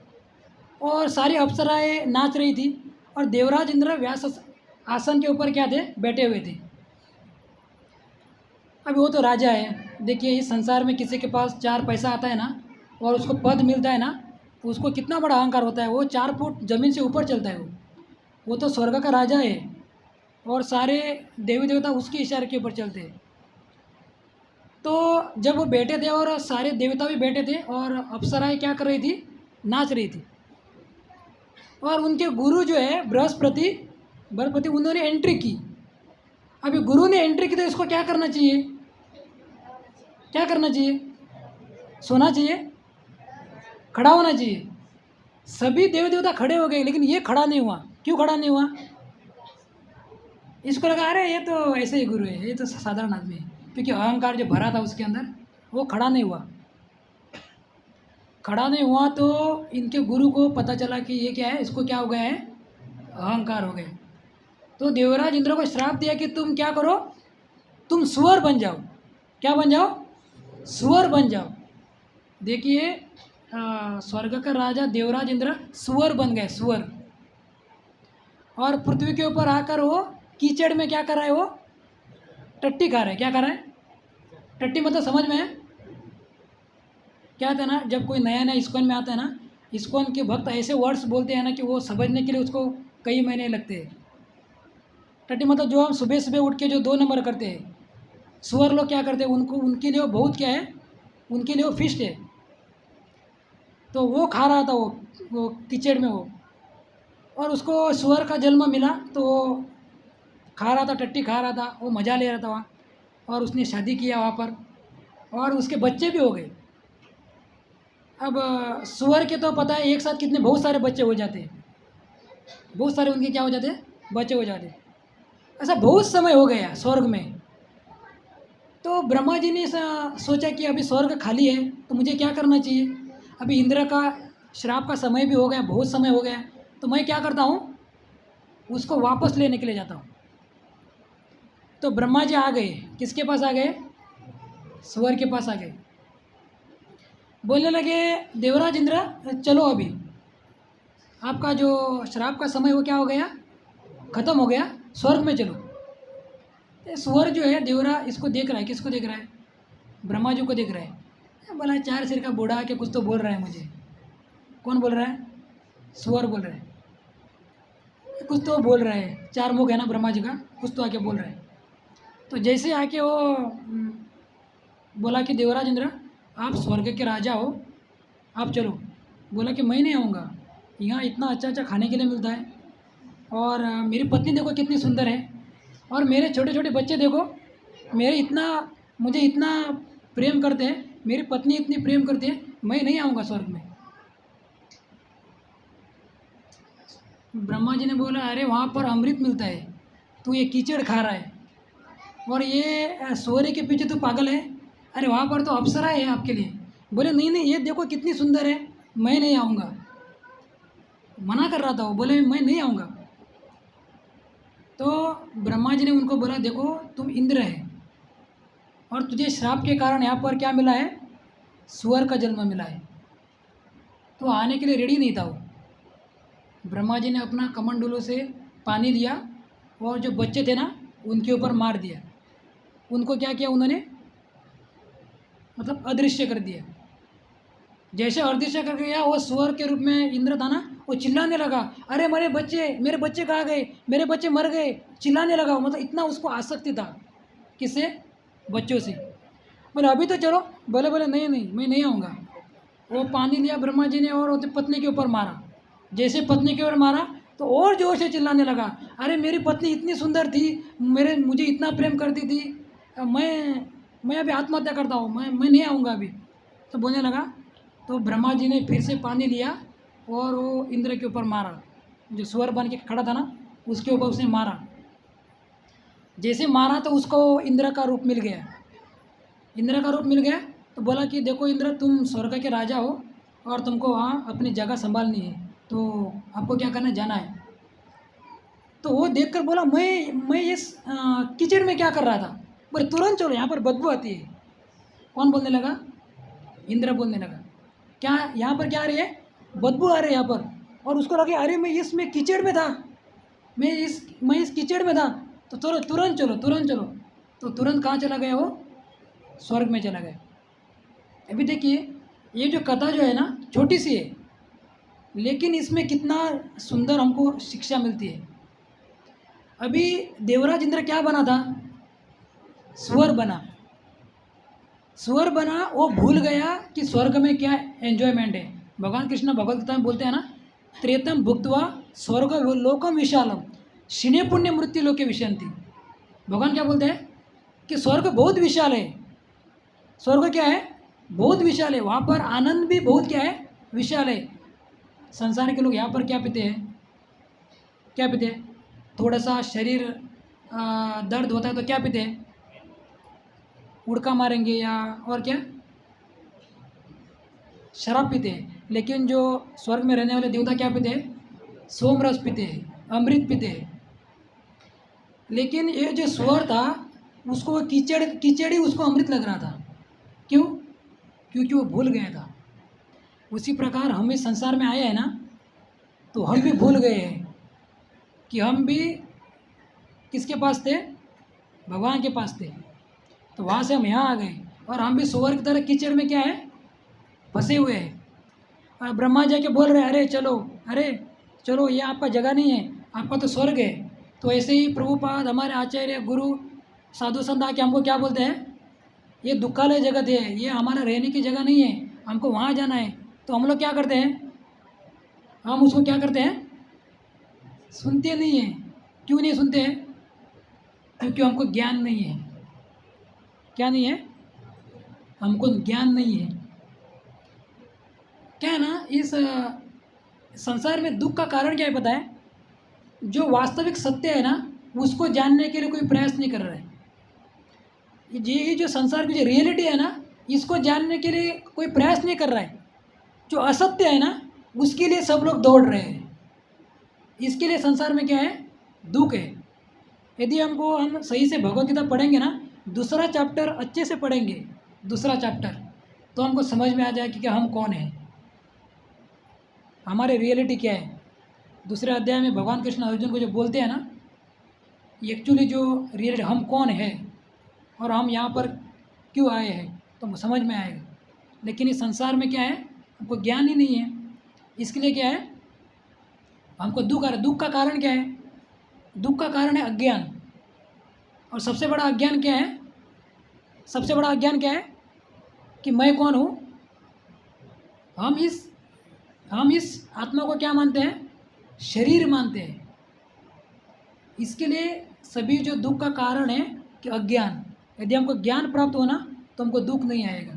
और सारी अप्सराएं नाच रही थी और देवराज इंद्र व्यास आसन के ऊपर क्या थे? बैठे हुए थे। अभी वो तो राजा है। देखिए इस संसार में किसी के पास 4 पैसा आता है ना और उसको पद मिलता है ना, तो उसको कितना बड़ा अहंकार होता है। वो 4 फुट ज़मीन से ऊपर चलता है। वो तो स्वर्ग का राजा है और सारे देवी देवता उसके इशारे के ऊपर चलते हैं। तो जब वो बैठे थे और सारे देवता भी बैठे थे और अप्सराएं क्या कर रही थी? नाच रही थी। और उनके गुरु जो है बृहस्पति, उन्होंने एंट्री की। अभी गुरु ने एंट्री की तो इसको क्या करना चाहिए? क्या करना चाहिए? सोना चाहिए? खड़ा होना चाहिए? सभी देवी देवता खड़े हो गए, लेकिन ये खड़ा नहीं हुआ। क्यों खड़ा नहीं हुआ? इसको लगा अरे ये तो ऐसे ही गुरु है, ये तो साधारण आदमी है, क्योंकि अहंकार जो भरा था उसके अंदर, वो खड़ा नहीं हुआ। खड़ा नहीं हुआ तो इनके गुरु को पता चला कि ये क्या है, इसको क्या हो गया है? अहंकार हो गया। तो देवराज इंद्र को श्राप दिया कि तुम क्या करो? तुम सुअर बन जाओ। क्या बन जाओ? सुअर बन जाओ। देखिए स्वर्ग का राजा देवराज इंद्र सुअर बन गए, सुअर। और पृथ्वी के ऊपर आकर वो कीचड़ में क्या कर रहा है? वो टट्टी खा रहा है। क्या कर रहा है? टट्टी मतलब समझ में है? क्या होता है ना, जब कोई नया नया इस्कॉन में आता है ना, इस्कॉन के भक्त ऐसे वर्ड्स बोलते हैं ना कि वो समझने के लिए उसको कई महीने लगते हैं। टट्टी मतलब जो हम सुबह सुबह उठ के जो 2 नंबर करते हैं, सुअर लोग क्या करते हैं, उनके लिए वो बहुत क्या है? उनके लिए वो फिस्ट है। तो वो खा रहा था वो कीचड़ में वो, और उसको सुअर का जन्म मिला तो वो खा रहा था, टट्टी खा रहा था, वो मज़ा ले रहा था वहाँ। और उसने शादी किया वहाँ पर और उसके बच्चे भी हो गए। अब सुअर के तो पता है एक साथ कितने बहुत सारे बच्चे हो जाते हैं, बहुत सारे उनके क्या हो जाते हैं? बच्चे हो जाते हैं। ऐसा बहुत समय हो गया स्वर्ग में। तो ब्रह्मा जी ने सोचा कि अभी स्वर्ग खाली है तो मुझे क्या करना चाहिए। अभी इंद्र का श्राप का समय भी हो गया, बहुत समय हो गया, तो मैं क्या करता हूँ, उसको वापस लेने के लिए जाता हूँ। तो ब्रह्मा जी आ गए, किसके पास आ गए, स्वर्ग के पास आ गए। बोलने लगे देवराज इंद्र चलो, अभी आपका जो श्राप का समय वो क्या हो गया, ख़त्म हो गया, स्वर्ग में चलो। ये स्वर्ग जो है देवरा इसको देख रहा है, किसको देख रहा है, ब्रह्मा जी को देख रहा है। बोला चार सिर का बूढ़ा के कुछ तो बोल रहा है मुझे। कौन बोल रहा है, स्वर बोल रहा है, कुछ तो बोल रहा है, चार मुख है ना ब्रह्मा जी का, कुछ तो आके बोल रहा है। तो जैसे आके वो बोला कि देवराज इंद्र आप स्वर्ग के राजा हो, आप चलो। बोला कि मैं नहीं आऊँगा, यहाँ इतना अच्छा अच्छा खाने के लिए मिलता है, और मेरी पत्नी देखो कितनी सुंदर है, और मेरे छोटे छोटे बच्चे देखो, मेरे इतना मुझे इतना प्रेम करते हैं, मेरी पत्नी इतनी प्रेम करती है, मैं नहीं आऊँगा स्वर्ग में। ब्रह्मा जी ने बोला अरे वहाँ पर अमृत मिलता है, तू ये कीचड़ खा रहा है, और ये सूर्य के पीछे तू पागल है, अरे वहाँ पर तो अप्सरा है आपके लिए। बोले नहीं नहीं, ये देखो कितनी सुंदर है, मैं नहीं आऊँगा। मना कर रहा था वो, बोले मैं नहीं आऊँगा। तो ब्रह्मा जी ने उनको बोला देखो तुम इंद्र है, और तुझे श्राप के कारण यहाँ पर क्या मिला है, सुअर का जन्म मिला है, तो आने के लिए रेडी नहीं था वो। ब्रह्मा जी ने अपना कमंडलों से पानी लिया, और जो बच्चे थे ना उनके ऊपर मार दिया। उनको क्या किया उन्होंने, मतलब अदृश्य कर दिया। जैसे अदृश्य कर दिया, वो सुअर के रूप में इंद्र था ना, वो चिल्लाने लगा अरे मेरे बच्चे कहाँ गए, मेरे बच्चे मर गए, चिल्लाने लगा। मतलब इतना उसको आसक्ति था, किससे, बच्चों से। बोले अभी तो चलो, बोले बोले नहीं नहीं मैं नहीं आऊँगा। वो पानी लिया ब्रह्मा जी ने, और उसने पत्नी के ऊपर मारा। जैसे पत्नी के ऊपर मारा तो और जोर से चिल्लाने लगा अरे मेरी पत्नी इतनी सुंदर थी, मुझे इतना प्रेम करती थी, मैं अभी आत्महत्या करता हूँ, मैं नहीं आऊँगा अभी। तो बोलने लगा। तो ब्रह्मा जी ने फिर से पानी लिया, और वो इंद्र के ऊपर मारा, जो स्वर बन के खड़ा था ना उसके ऊपर उसने मारा। जैसे मारा तो उसको इंद्र का रूप मिल गया। इंद्र का रूप मिल गया तो बोला कि देखो इंद्र, तुम स्वर्ग के राजा हो, और तुमको वहाँ अपनी जगह संभालनी है, तो आपको क्या करना है, जाना है। तो वो देखकर बोला मैं इस कीचड़ में क्या कर रहा था। बोले तुरंत चलो, यहाँ पर बदबू आती है। कौन बोलने लगा, इंद्र बोलने लगा क्या यहाँ पर क्या आ रही है, बदबू आ रही है यहाँ पर। और उसको लगे अरे मैं इसमें कीचड़ में था, मैं इस कीचड़ में था, तो चलो तुरंत चलो तुरंत चलो। तो तुरंत कहाँ चला गया वो, स्वर्ग में चला गया। अभी देखिए ये जो कथा जो है ना छोटी सी है, लेकिन इसमें कितना सुंदर हमको शिक्षा मिलती है। अभी देवराज इंद्र क्या बना था, सुअर बना। सुअर बना, वो भूल गया कि स्वर्ग में क्या एंजॉयमेंट है। भगवान कृष्ण भगवत गीता में बोलते हैं ना, त्रेतम भुक्त्वा स्वर्ग लोकम विशालम शिने पुण्य मृत्यु लोके विशंति। भगवान क्या बोलते हैं कि स्वर्ग बहुत विशाल है। स्वर्ग क्या है, बहुत विशाल है, वहाँ पर आनंद भी बहुत क्या है, विशाल है। संसार के लोग यहाँ पर क्या पीते हैं, क्या पीते हैं, थोड़ा सा शरीर दर्द होता है तो क्या पीते हैं, उड़का मारेंगे, या और क्या, शराब पीते हैं। लेकिन जो स्वर्ग में रहने वाले देवता क्या पीते हैं, सोमरस पीते हैं, अमृत पीते हैं। लेकिन ये जो स्वर था उसको वो कीचड़ ही उसको अमृत लग रहा था। क्यों, क्योंकि वो भूल गया था। उसी प्रकार हम इस संसार में आए हैं ना, तो हम भी भूल गए हैं कि हम भी किसके पास थे, भगवान के पास थे। तो वहाँ से हम यहाँ आ गए, और हम भी सुअर की तरह कीचड़ में क्या है, फंसे हुए हैं। और ब्रह्मा जी के बोल रहे हैं अरे चलो ये आपका जगह नहीं है, आपका तो स्वर्ग है। तो ऐसे ही प्रभुपाद, हमारे आचार्य गुरु साधु संत आके हमको क्या बोलते हैं, ये दुखालय जगत है, ये हमारा रहने की जगह नहीं है, हमको वहाँ जाना है। तो हम लोग क्या करते हैं, हम उसको क्या करते हैं, सुनते नहीं हैं। क्यों नहीं सुनते हैं, क्योंकि हमको ज्ञान नहीं है। क्या नहीं है, हमको ज्ञान नहीं है। क्या है ना, इस संसार में दुख का कारण क्या है पता है, जो वास्तविक सत्य है ना उसको जानने के लिए कोई प्रयास नहीं कर रहा है। ये जो संसार की जो रियलिटी है ना, इसको जानने के लिए कोई प्रयास नहीं कर रहा है। जो असत्य है ना, उसके लिए सब लोग दौड़ रहे हैं। इसके लिए संसार में क्या है? दुख है। यदि हम सही से भगवत गीता पढ़ेंगे ना, दूसरा चैप्टर अच्छे से पढ़ेंगे, दूसरा चैप्टर, तो हमको समझ में आ जाएगा कि हम कौन हैं, हमारे रियलिटी क्या है। दूसरे अध्याय में भगवान कृष्ण अर्जुन को जो बोलते हैं ना, एक्चुअली जो रियलिटी हम कौन है और हम यहाँ पर क्यों आए हैं, तो समझ में आएगा। लेकिन इस संसार में क्या है, हमको ज्ञान ही नहीं है। इसके लिए क्या है, हमको दुख आ रहा है। दुख का कारण क्या है? दुख का कारण है अज्ञान। और सबसे बड़ा अज्ञान क्या है? सबसे बड़ा अज्ञान क्या है? कि मैं कौन हूँ। हम इस आत्मा को क्या मानते हैं? शरीर मानते हैं। इसके लिए सभी जो दुख का कारण है कि अज्ञान। यदि हमको ज्ञान प्राप्त होना तो हमको दुख नहीं आएगा।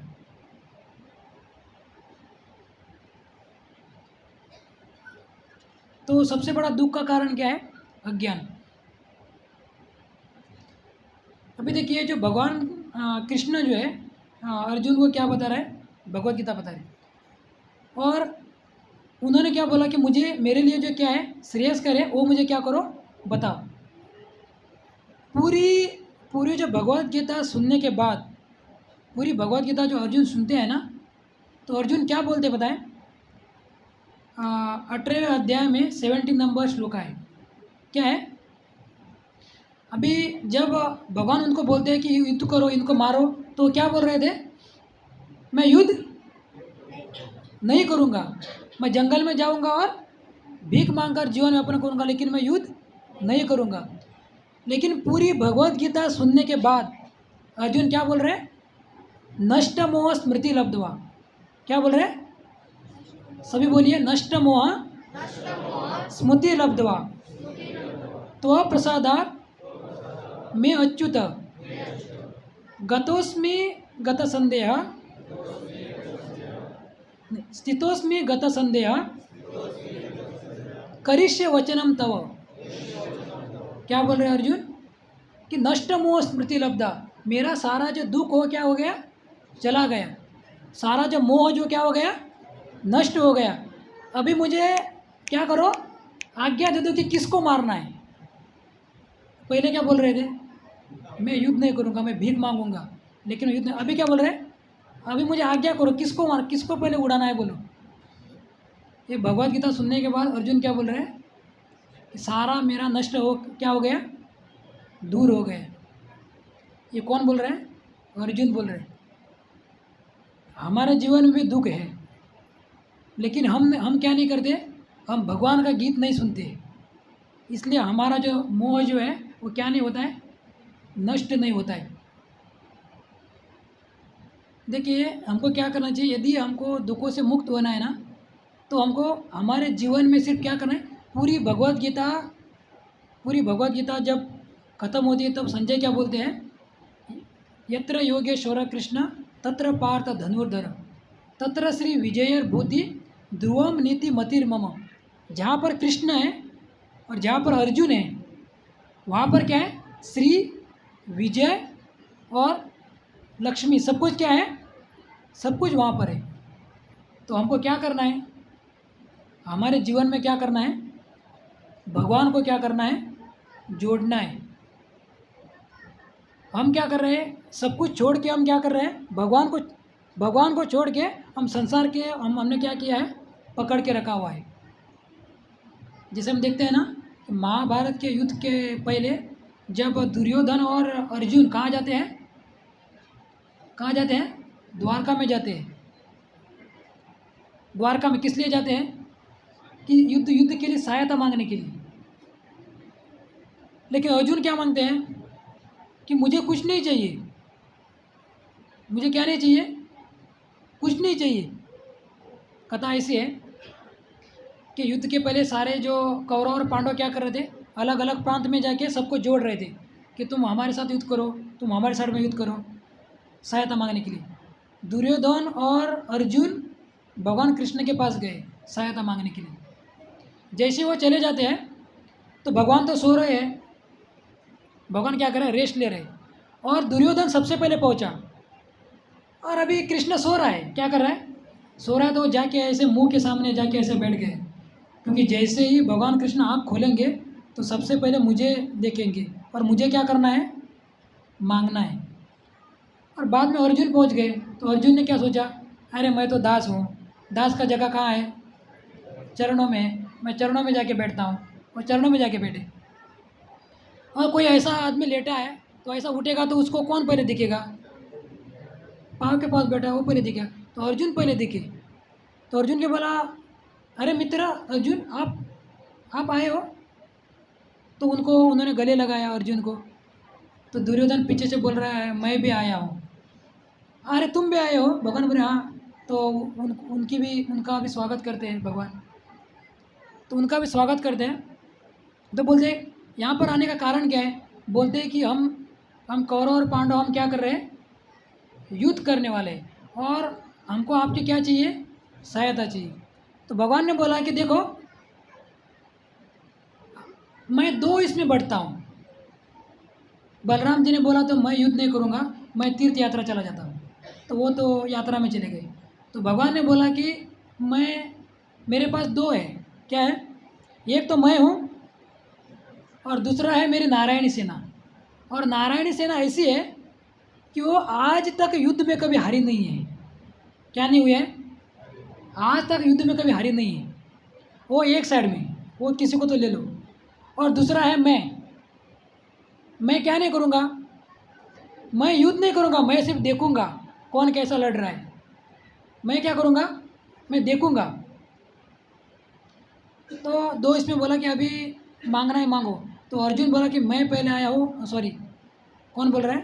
तो सबसे बड़ा दुख का कारण क्या है? अज्ञान। अभी देखिए, जो भगवान कृष्ण जो है अर्जुन को क्या बता रहा है? भगवत गीता बता रहे हैं। और उन्होंने क्या बोला कि मुझे, मेरे लिए जो क्या है श्रेयस्कर है, वो मुझे क्या करो, बताओ। पूरी जो भगवत गीता सुनने के बाद, पूरी भगवत गीता जो अर्जुन सुनते हैं ना, तो अर्जुन क्या बोलते बताएं? 18वें अध्याय में 17 नंबर श्लोक है। क्या है? अभी जब भगवान उनको बोलते हैं कि युद्ध करो, इनको मारो, तो क्या बोल रहे थे? मैं युद्ध नहीं करूँगा, मैं जंगल में जाऊँगा और भीख मांगकर जीवन यापन करूँगा, लेकिन मैं युद्ध नहीं करूँगा। लेकिन पूरी भगवत गीता सुनने के बाद अर्जुन क्या बोल रहे हैं? नष्ट मोह स्मृति लब्धवा। क्या बोल रहे हैं? सभी बोलिए, नष्ट मोह स्मृति लब्धवा तो प्रसादात में अच्युत गतोस्मि गत संदेह स्थितोस्मि गत संदेह करिष्य वचनम तव। क्या बोल रहे हैं अर्जुन? कि नष्ट मोह स्मृति लब्धा, मेरा सारा जो दुख हो क्या हो गया? चला गया। सारा जो मोह जो क्या हो गया? नष्ट हो गया। अभी मुझे क्या करो? आज्ञा दे दो कि किसको मारना है। पहले क्या बोल रहे थे? मैं युद्ध नहीं करूँगा, मैं भीख मांगूंगा, लेकिन युद्ध नहीं। अभी क्या बोल रहे हैं? अभी मुझे आज्ञा करो, किसको मार, किसको पहले उड़ाना है, बोलो। ये भगवत गीता सुनने के बाद अर्जुन क्या बोल रहे हैं? कि सारा मेरा नष्ट हो, क्या हो गया? दूर हो गया। ये कौन बोल रहे हैं? अर्जुन बोल रहे हैं। हमारे जीवन में भी दुख है, लेकिन हम क्या नहीं करते? हम भगवान का गीत नहीं सुनते। इसलिए हमारा जो मोह जो है वो क्या नहीं होता है? नष्ट नहीं होता है। देखिए, हमको क्या करना चाहिए? यदि हमको दुखों से मुक्त होना है ना, तो हमको हमारे जीवन में सिर्फ क्या करना है? पूरी भगवत गीता जब खत्म होती है, तब संजय क्या बोलते हैं? यत्र योगेश्वर कृष्ण तत्र पार्थ धनुर्धर तत्र श्री विजयर भूति ध्रुवम नीति मतिर्मम। जहाँ पर कृष्ण है और जहाँ पर अर्जुन है, वहाँ पर क्या है? श्री, विजय और लक्ष्मी, सब कुछ क्या है? सब कुछ वहाँ पर है। तो हमको क्या करना है? हमारे जीवन में क्या करना है? भगवान को क्या करना है? जोड़ना है। हम क्या कर रहे हैं? सब कुछ छोड़ के हम क्या कर रहे हैं? भगवान को छोड़ के हम संसार के हमने क्या किया है? पकड़ के रखा हुआ है। जैसे हम देखते हैं ना, महाभारत के युद्ध के पहले जब दुर्योधन और अर्जुन कहाँ जाते हैं? कहाँ जाते हैं? द्वारका में जाते हैं। द्वारका में किस लिए जाते हैं? कि युद्ध के लिए सहायता मांगने के लिए। लेकिन अर्जुन क्या मांगते हैं? कि मुझे कुछ नहीं चाहिए। मुझे क्या नहीं चाहिए? कुछ नहीं चाहिए। कथा ऐसी है कि युद्ध के पहले सारे जो कौरव और पांडव क्या कर रहे थे? अलग अलग प्रांत में जाके सबको जोड़ रहे थे कि तुम हमारे साथ युद्ध करो, तुम हमारे साथ में युद्ध करो, सहायता मांगने के लिए। दुर्योधन और अर्जुन भगवान कृष्ण के पास गए सहायता मांगने के लिए। जैसे वो चले जाते हैं तो भगवान तो सो रहे हैं। भगवान क्या कर रहे हैं? रेस्ट ले रहे हैं। और दुर्योधन सबसे पहले पहुंचा। और अभी कृष्ण सो रहा है, क्या कर रहा है, सो रहा है, तो जाके ऐसे मुंह के सामने जाके ऐसे बैठ गए, क्योंकि जैसे ही भगवान कृष्ण आँख खोलेंगे तो सबसे पहले मुझे देखेंगे और मुझे क्या करना है, मांगना है। और बाद में अर्जुन पहुंच गए, तो अर्जुन ने क्या सोचा, अरे मैं तो दास हूँ, दास का जगह कहाँ है, चरणों में है, मैं चरणों में जाके बैठता हूँ। और चरणों में जाके बैठे। और कोई ऐसा आदमी लेटा है तो ऐसा उठेगा तो उसको कौन पहले दिखेगा, पाँव के पास बैठा है वो पहले दिखेगा, तो अर्जुन पहले दिखे। तो अर्जुन के बोला, अरे मित्र अर्जुन, आप आए हो। तो उन्होंने गले लगाया अर्जुन को। तो दुर्योधन पीछे से बोल रहा है, मैं भी आया हूँ। अरे तुम भी आए हो, भगवान बोले हाँ। तो उनका भी स्वागत करते हैं भगवान, तो उनका भी स्वागत करते हैं। तो बोलते हैं यहाँ पर आने का कारण क्या है, बोलते हैं कि हम कौरव और पांडव हम क्या कर रहे हैं, युद्ध करने वाले हैं, और हमको आपकी क्या चाहिए, सहायता चाहिए। तो भगवान ने बोला कि देखो मैं दो इसमें बढ़ता हूँ। बलराम जी ने बोला तो मैं युद्ध नहीं करूँगा, मैं तीर्थ यात्रा चला जाता हूँ। तो वो तो यात्रा में चले गए। तो भगवान ने बोला कि मेरे पास दो है, क्या है, एक तो मैं हूँ और दूसरा है मेरी नारायणी सेना। और नारायणी सेना ऐसी है कि वो आज तक युद्ध में कभी हारी नहीं है। क्या नहीं हुई है, आज तक युद्ध में कभी हारी नहीं है। वो एक साइड में, वो किसी को तो ले लो। और दूसरा है मैं क्या नहीं करूँगा, मैं युद्ध नहीं करूँगा, मैं सिर्फ देखूँगा कौन कैसा लड़ रहा है। मैं क्या करूँगा, मैं देखूँगा। तो दो इसमें बोला कि अभी मांगना है मांगो। तो अर्जुन बोला कि मैं पहले आया हूँ, सॉरी कौन बोल रहा है,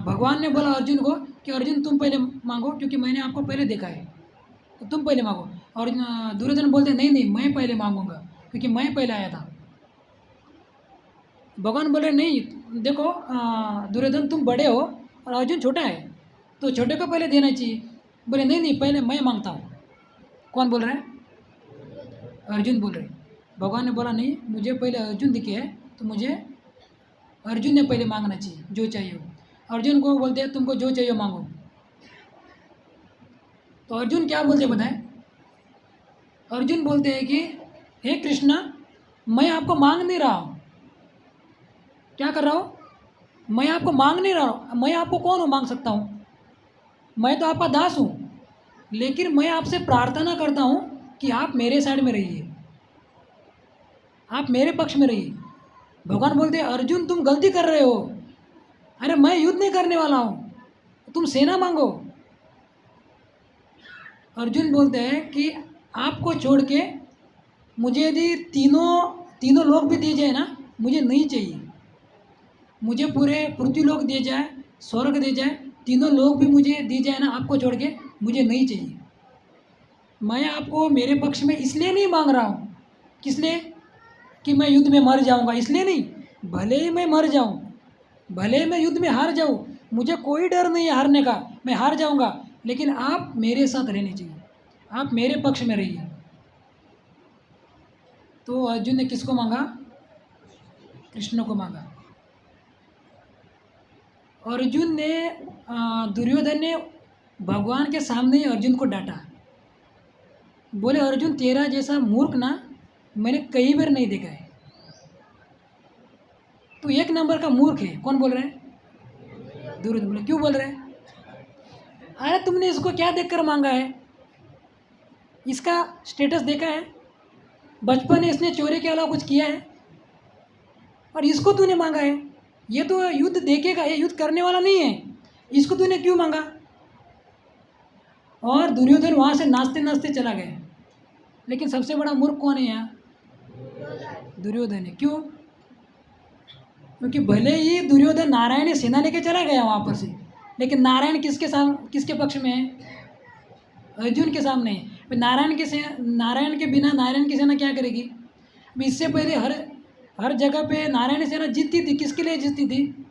भगवान ने बोला अर्जुन को कि अर्जुन तुम पहले मांगो, क्योंकि मैंने आपको पहले देखा है, तो तुम पहले मांगो। और दुर्योधन बोलते नहीं नहीं मैं पहले मांगूंगा, क्योंकि मैं पहले आया था। भगवान बोले नहीं, देखो दुर्योधन तुम बड़े हो और अर्जुन छोटा है, तो छोटे को पहले देना चाहिए। बोले नहीं नहीं पहले मैं मांगता हूँ। कौन बोल रहा है, अर्जुन बोल रहे। भगवान ने बोला नहीं, मुझे पहले अर्जुन दिखे है, तो मुझे अर्जुन ने पहले मांगना चाहिए जो चाहिए हो। अर्जुन को बोलते हैं तुमको जो चाहिए मांगो। तो अर्जुन क्या बोलते हैं बताएं, अर्जुन बोलते हैं कि हे कृष्णा, मैं आपको मांग नहीं रहा हूँ। क्या कर रहा हूँ, मैं आपको मांग नहीं रहा हूँ। मैं आपको कौन हूँ मांग सकता हूँ, मैं तो आपका दास हूँ। लेकिन मैं आपसे प्रार्थना करता हूँ कि आप मेरे साइड में रहिए, आप मेरे पक्ष में रहिए। भगवान बोलते हैं अर्जुन तुम गलती कर रहे हो, अरे मैं युद्ध नहीं करने वाला हूँ, तुम सेना मांगो। अर्जुन बोलते हैं कि आपको छोड़ के मुझे यदि तीनों लोग भी दिए जाए ना, मुझे नहीं चाहिए। मुझे पूरे पृथ्वी लोक दिए जाए, स्वर्ग दे जाए, तीनों लोग भी मुझे दिए जाए ना, आपको छोड़ के मुझे नहीं चाहिए। मैं आपको मेरे पक्ष में इसलिए नहीं मांग रहा हूँ, किस लिए, कि मैं युद्ध में मर जाऊँगा इसलिए नहीं। भले ही मैं मर जाऊँ, भले ही मैं युद्ध में हार जाऊँ, मुझे कोई डर नहीं है हारने का, मैं हार जाऊँगा, लेकिन आप मेरे साथ रहने चाहिए, आप मेरे पक्ष में रहिए। तो अर्जुन ने किसको मांगा, कृष्ण को मांगा। अर्जुन ने दुर्योधन ने भगवान के सामने ही अर्जुन को डांटा। बोले अर्जुन तेरा जैसा मूर्ख ना मैंने कई बार नहीं देखा है, तो एक नंबर का मूर्ख है। कौन बोल रहे हैं, दुर्योधन बोले क्यों बोल रहे हैं, अरे तुमने इसको क्या देखकर मांगा है, इसका स्टेटस देखा है, बचपन में इसने चोरी के अलावा कुछ किया है, और इसको तूने मांगा है, ये तो युद्ध देखेगा, ये युद्ध करने वाला नहीं है, इसको तूने क्यों मांगा। और दुर्योधन वहाँ से नाचते नाचते चला गया। लेकिन सबसे बड़ा मूर्ख कौन है यहाँ, दुर्योधन है। क्यों, क्योंकि भले ही दुर्योधन नारायण सेना लेके चला गया वहाँ पर से, लेकिन नारायण किसके पक्ष में है, अर्जुन के सामने है। नारायण के बिना नारायण की सेना क्या करेगी। अब इससे पहले हर जगह पे नारायण सेना जीतती थी, किसके लिए जीतती थी,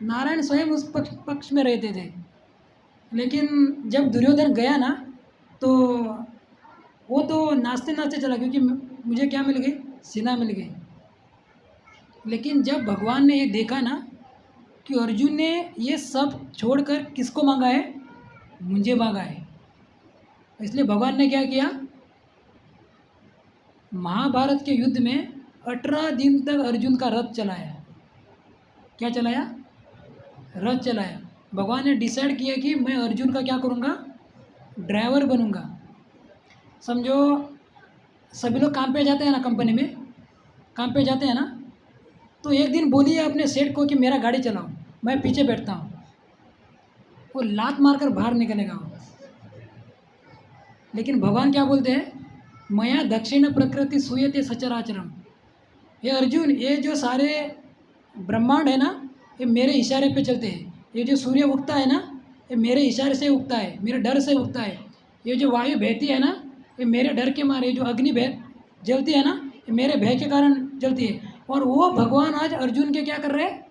नारायण स्वयं उस पक्ष में रहते थे। लेकिन जब दुर्योधन गया ना, तो वो तो नाचते नाचते चला, क्योंकि मुझे क्या मिल गई, सेना मिल गई। लेकिन जब भगवान ने ये देखा ना, कि अर्जुन ने ये सब छोड़कर किसको मांगा है? मुझे मांगा है। इसलिए भगवान ने क्या किया? महाभारत के युद्ध में 18 दिन तक अर्जुन का रथ चलाया। क्या चलाया? रथ चलाया। भगवान ने डिसाइड किया कि मैं अर्जुन का क्या करूँगा? ड्राइवर बनूँगा। समझो सभी लोग काम पे जाते हैं ना, कंपनी में काम पे जाते हैं ना, तो एक दिन बोलिए अपने सेठ को कि मेरा गाड़ी चलाओ, मैं पीछे बैठता हूँ, वो लात मारकर बाहर निकलेगा वो। लेकिन भगवान क्या बोलते हैं? मया दक्षिण प्रकृति सूयते सचराचरम। ये अर्जुन, ये जो सारे ब्रह्मांड है ना, ये मेरे इशारे पे चलते हैं। ये जो सूर्य उगता है ना, ये मेरे इशारे से उगता है, मेरे डर से उगता है। ये जो वायु बहती है ना, ये मेरे डर के मारे। जो अग्नि बह जलती है ना, ये मेरे भय के कारण जलती है। और वो भगवान आज अर्जुन के क्या कर रहे हैं?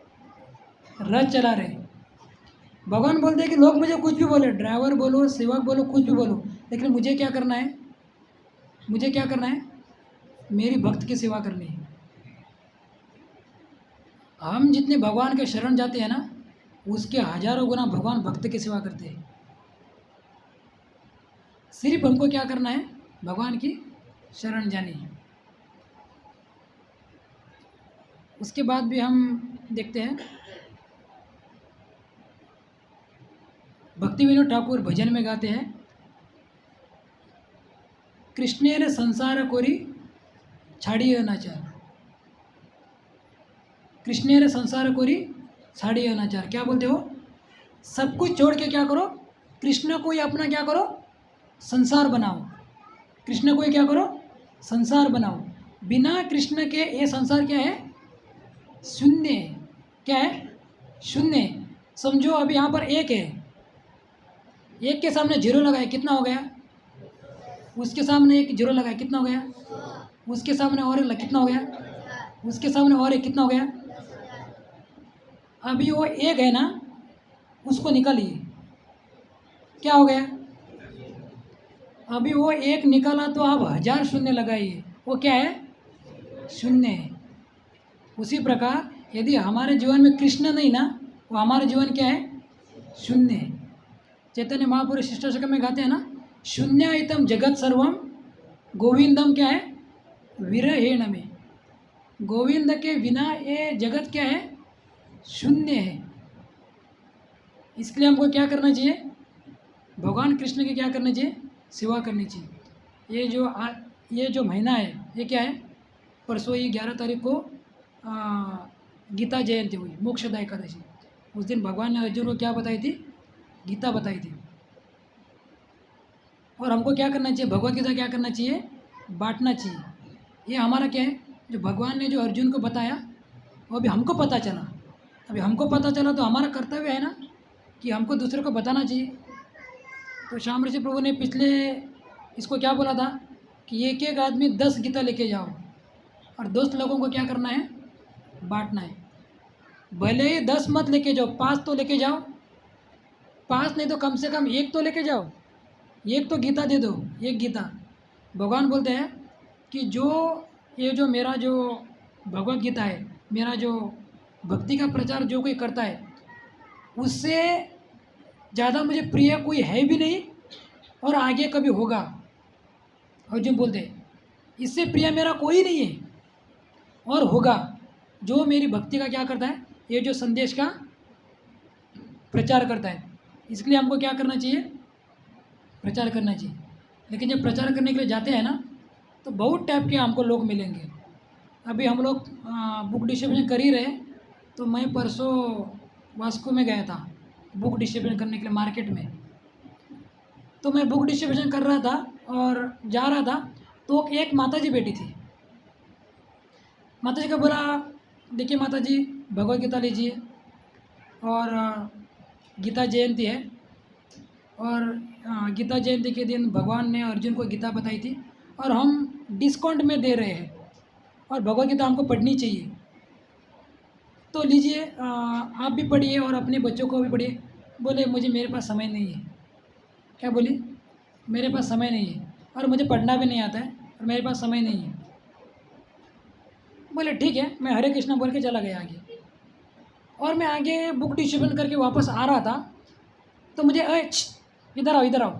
रथ चला रहे हैं। भगवान बोलते हैं कि लोग मुझे कुछ भी बोले, ड्राइवर बोलो, सेवक बोलो, कुछ भी बोलो, लेकिन मुझे क्या करना है? मुझे क्या करना है? मेरी भक्त की सेवा करनी है। हम जितने भगवान के शरण जाते हैं ना, उसके हजारों गुना भगवान भक्त की सेवा करते हैं। सिर्फ हमको क्या करना है? भगवान की शरण जानी है। उसके बाद भी हम देखते हैं, भक्ति विनोद ठाकुर भजन में गाते हैं, कृष्णेर संसार कोरी छाड़िए अनाचार। कृष्णेर संसार कोरी छाड़िए अनाचार। क्या बोलते हो? सब कुछ छोड़ के क्या करो? कृष्ण को ही अपना क्या करो? संसार बनाओ। कृष्ण को ही क्या करो? संसार बनाओ। बिना कृष्ण के ये संसार क्या है? शून्य है। क्या है? शून्य है। समझो अभी यहाँ पर एक है, एक के सामने जीरो लगाए, कितना हो गया? उसके सामने एक जीरो लगाए, कितना हो गया? उसके सामने और एक, कितना हो गया? उसके सामने और एक, कितना हो गया? अभी वो एक है ना, उसको निकालिए, क्या हो गया? अभी वो एक निकाला तो आप 1000 शून्य लगाइए, वो क्या है? शून्य है। उसी प्रकार यदि हमारे जीवन में कृष्ण नहीं ना, वो हमारे जीवन क्या है? शून्य है। चैतन्य महापुरुष शिष्टाष्टकम में गाते हैं ना, शून्यायतम जगत सर्वम गोविंदम क्या है? विरहेण में। गोविंद के बिना ये जगत क्या है? शून्य है। इसके लिए हमको क्या करना चाहिए? भगवान कृष्ण की क्या करना चाहिए? सेवा करनी चाहिए। ये जो महीना है, ये क्या है? परसों ही 11 तारीख को गीता जयंती हुई, मोक्षदा एकादशी। उस दिन भगवान ने अर्जुन को क्या बताई थी? गीता बताई थी। और हमको क्या करना चाहिए? भगवत गीता क्या करना चाहिए? बांटना चाहिए। ये हमारा क्या है? जो भगवान ने जो अर्जुन को बताया, वो अभी हमको पता चला। अभी हमको पता चला तो हमारा कर्तव्य है ना कि हमको दूसरे को बताना चाहिए। तो श्याम ऋषि प्रभु ने पिछले इसको क्या बोला था कि एक एक आदमी 10 गीता लेके जाओ और 10 लोगों को क्या करना है? बांटना है। भले ही 10 मत लेके जाओ, 5 तो लेके जाओ। 5 नहीं तो कम से कम 1 तो लेके जाओ। एक तो गीता दे दो, एक गीता। भगवान बोलते हैं कि ये जो मेरा जो भगवत गीता है, मेरा जो भक्ति का प्रचार जो कोई करता है, उससे ज़्यादा मुझे प्रिय कोई है भी नहीं और आगे कभी होगा। अर्जुन बोलते हैं इससे प्रिय मेरा कोई नहीं है और होगा, जो मेरी भक्ति का क्या करता है? ये जो संदेश का प्रचार करता है। इसके लिए हमको क्या करना चाहिए? प्रचार करना चाहिए। लेकिन जब प्रचार करने के लिए जाते हैं ना, तो बहुत टाइप के हमको लोग मिलेंगे। अभी हम लोग बुक डिस्ट्रीब्यूशन कर ही रहे, तो मैं परसों वास्को में गया था बुक डिस्ट्रीब्यूशन करने के लिए मार्केट में। तो मैं बुक डिस्ट्रीब्यूशन कर रहा था और जा रहा था, तो एक माता जी बैठी थी। माता जी को बोला, देखिए माता जी, भगवत गीता लीजिए और गीता जयंती है, और गीता जयंती के दिन भगवान ने अर्जुन को गीता बताई थी और हम डिस्काउंट में दे रहे हैं और भगवत गीता हमको पढ़नी चाहिए, तो लीजिए, आप भी पढ़िए और अपने बच्चों को भी पढ़िए। बोले मुझे, मेरे पास समय नहीं है। क्या बोली? मेरे पास समय नहीं है और मुझे पढ़ना भी नहीं आता है और मेरे पास समय नहीं है। बोले ठीक है, मैं हरे कृष्णा बोल के चला गया आगे। और मैं आगे बुक डिस्ट्रीब्यूट करके वापस आ रहा था, तो मुझे इधर आओ इधर आओ।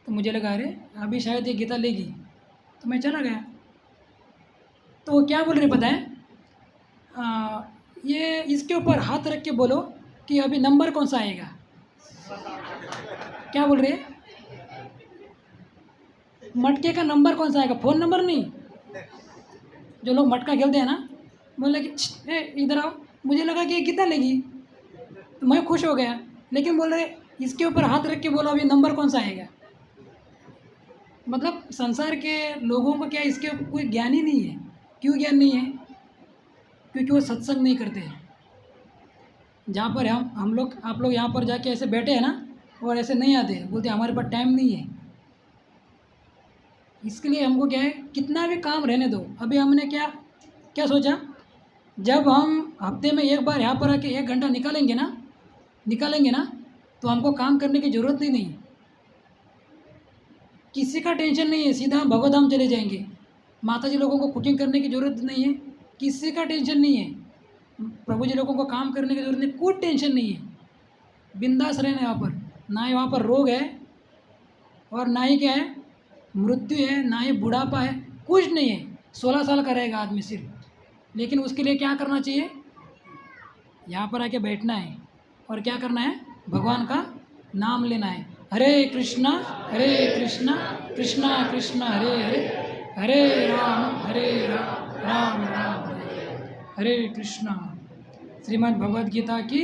तो मुझे लगा अरे अभी शायद ये गीता लेगी, तो मैं चला गया। तो वो क्या बोल रहे पता है, ये इसके ऊपर हाथ रख के बोलो कि अभी नंबर कौन सा आएगा। क्या बोल रहे हैं, मटके का नंबर कौन सा आएगा, फ़ोन नंबर नहीं। जो लोग मटका खेलते हैं ना, बोले कि इधर आओ। मुझे लगा कि ये गीता लेगी, तो मैं खुश हो गया। लेकिन बोल रहे इसके ऊपर हाथ रख के बोलो अभी नंबर कौन सा आएगा। मतलब संसार के लोगों को क्या इसके कोई ज्ञान ही नहीं है। क्यों ज्ञान नहीं है, क्योंकि वो सत्संग नहीं करते हैं। जहाँ पर हम लोग आप लोग यहाँ पर जाके ऐसे बैठे हैं ना, और ऐसे नहीं आते, बोलते हमारे पास टाइम नहीं है। इसके लिए हमको क्या है, कितना भी काम रहने दो। अभी हमने क्या क्या सोचा, जब हम हफ्ते में एक बार यहाँ पर आके 1 घंटा निकालेंगे ना, तो हमको काम करने की ज़रूरत ही नहीं। किसी का टेंशन नहीं है, सीधा हम भगवधाम चले जाएंगे। माता जी लोगों को कुकिंग करने की ज़रूरत नहीं है, किसी का टेंशन नहीं है। प्रभु जी लोगों को काम करने की ज़रूरत नहीं, कोई टेंशन नहीं है। बिंदास रहना यहाँ पर, ना ही वहाँ पर रोग है और ना ही क्या है मृत्यु है, ना ही बुढ़ापा है, कुछ नहीं है। 16 साल का रहेगा आदमी सिर्फ। लेकिन उसके लिए क्या करना चाहिए, यहाँ पर आके बैठना है और क्या करना है, भगवान का नाम लेना है। हरे कृष्णा कृष्णा कृष्णा हरे हरे, हरे राम राम राम हरे हरे कृष्णा। श्रीमद् भगवद गीता की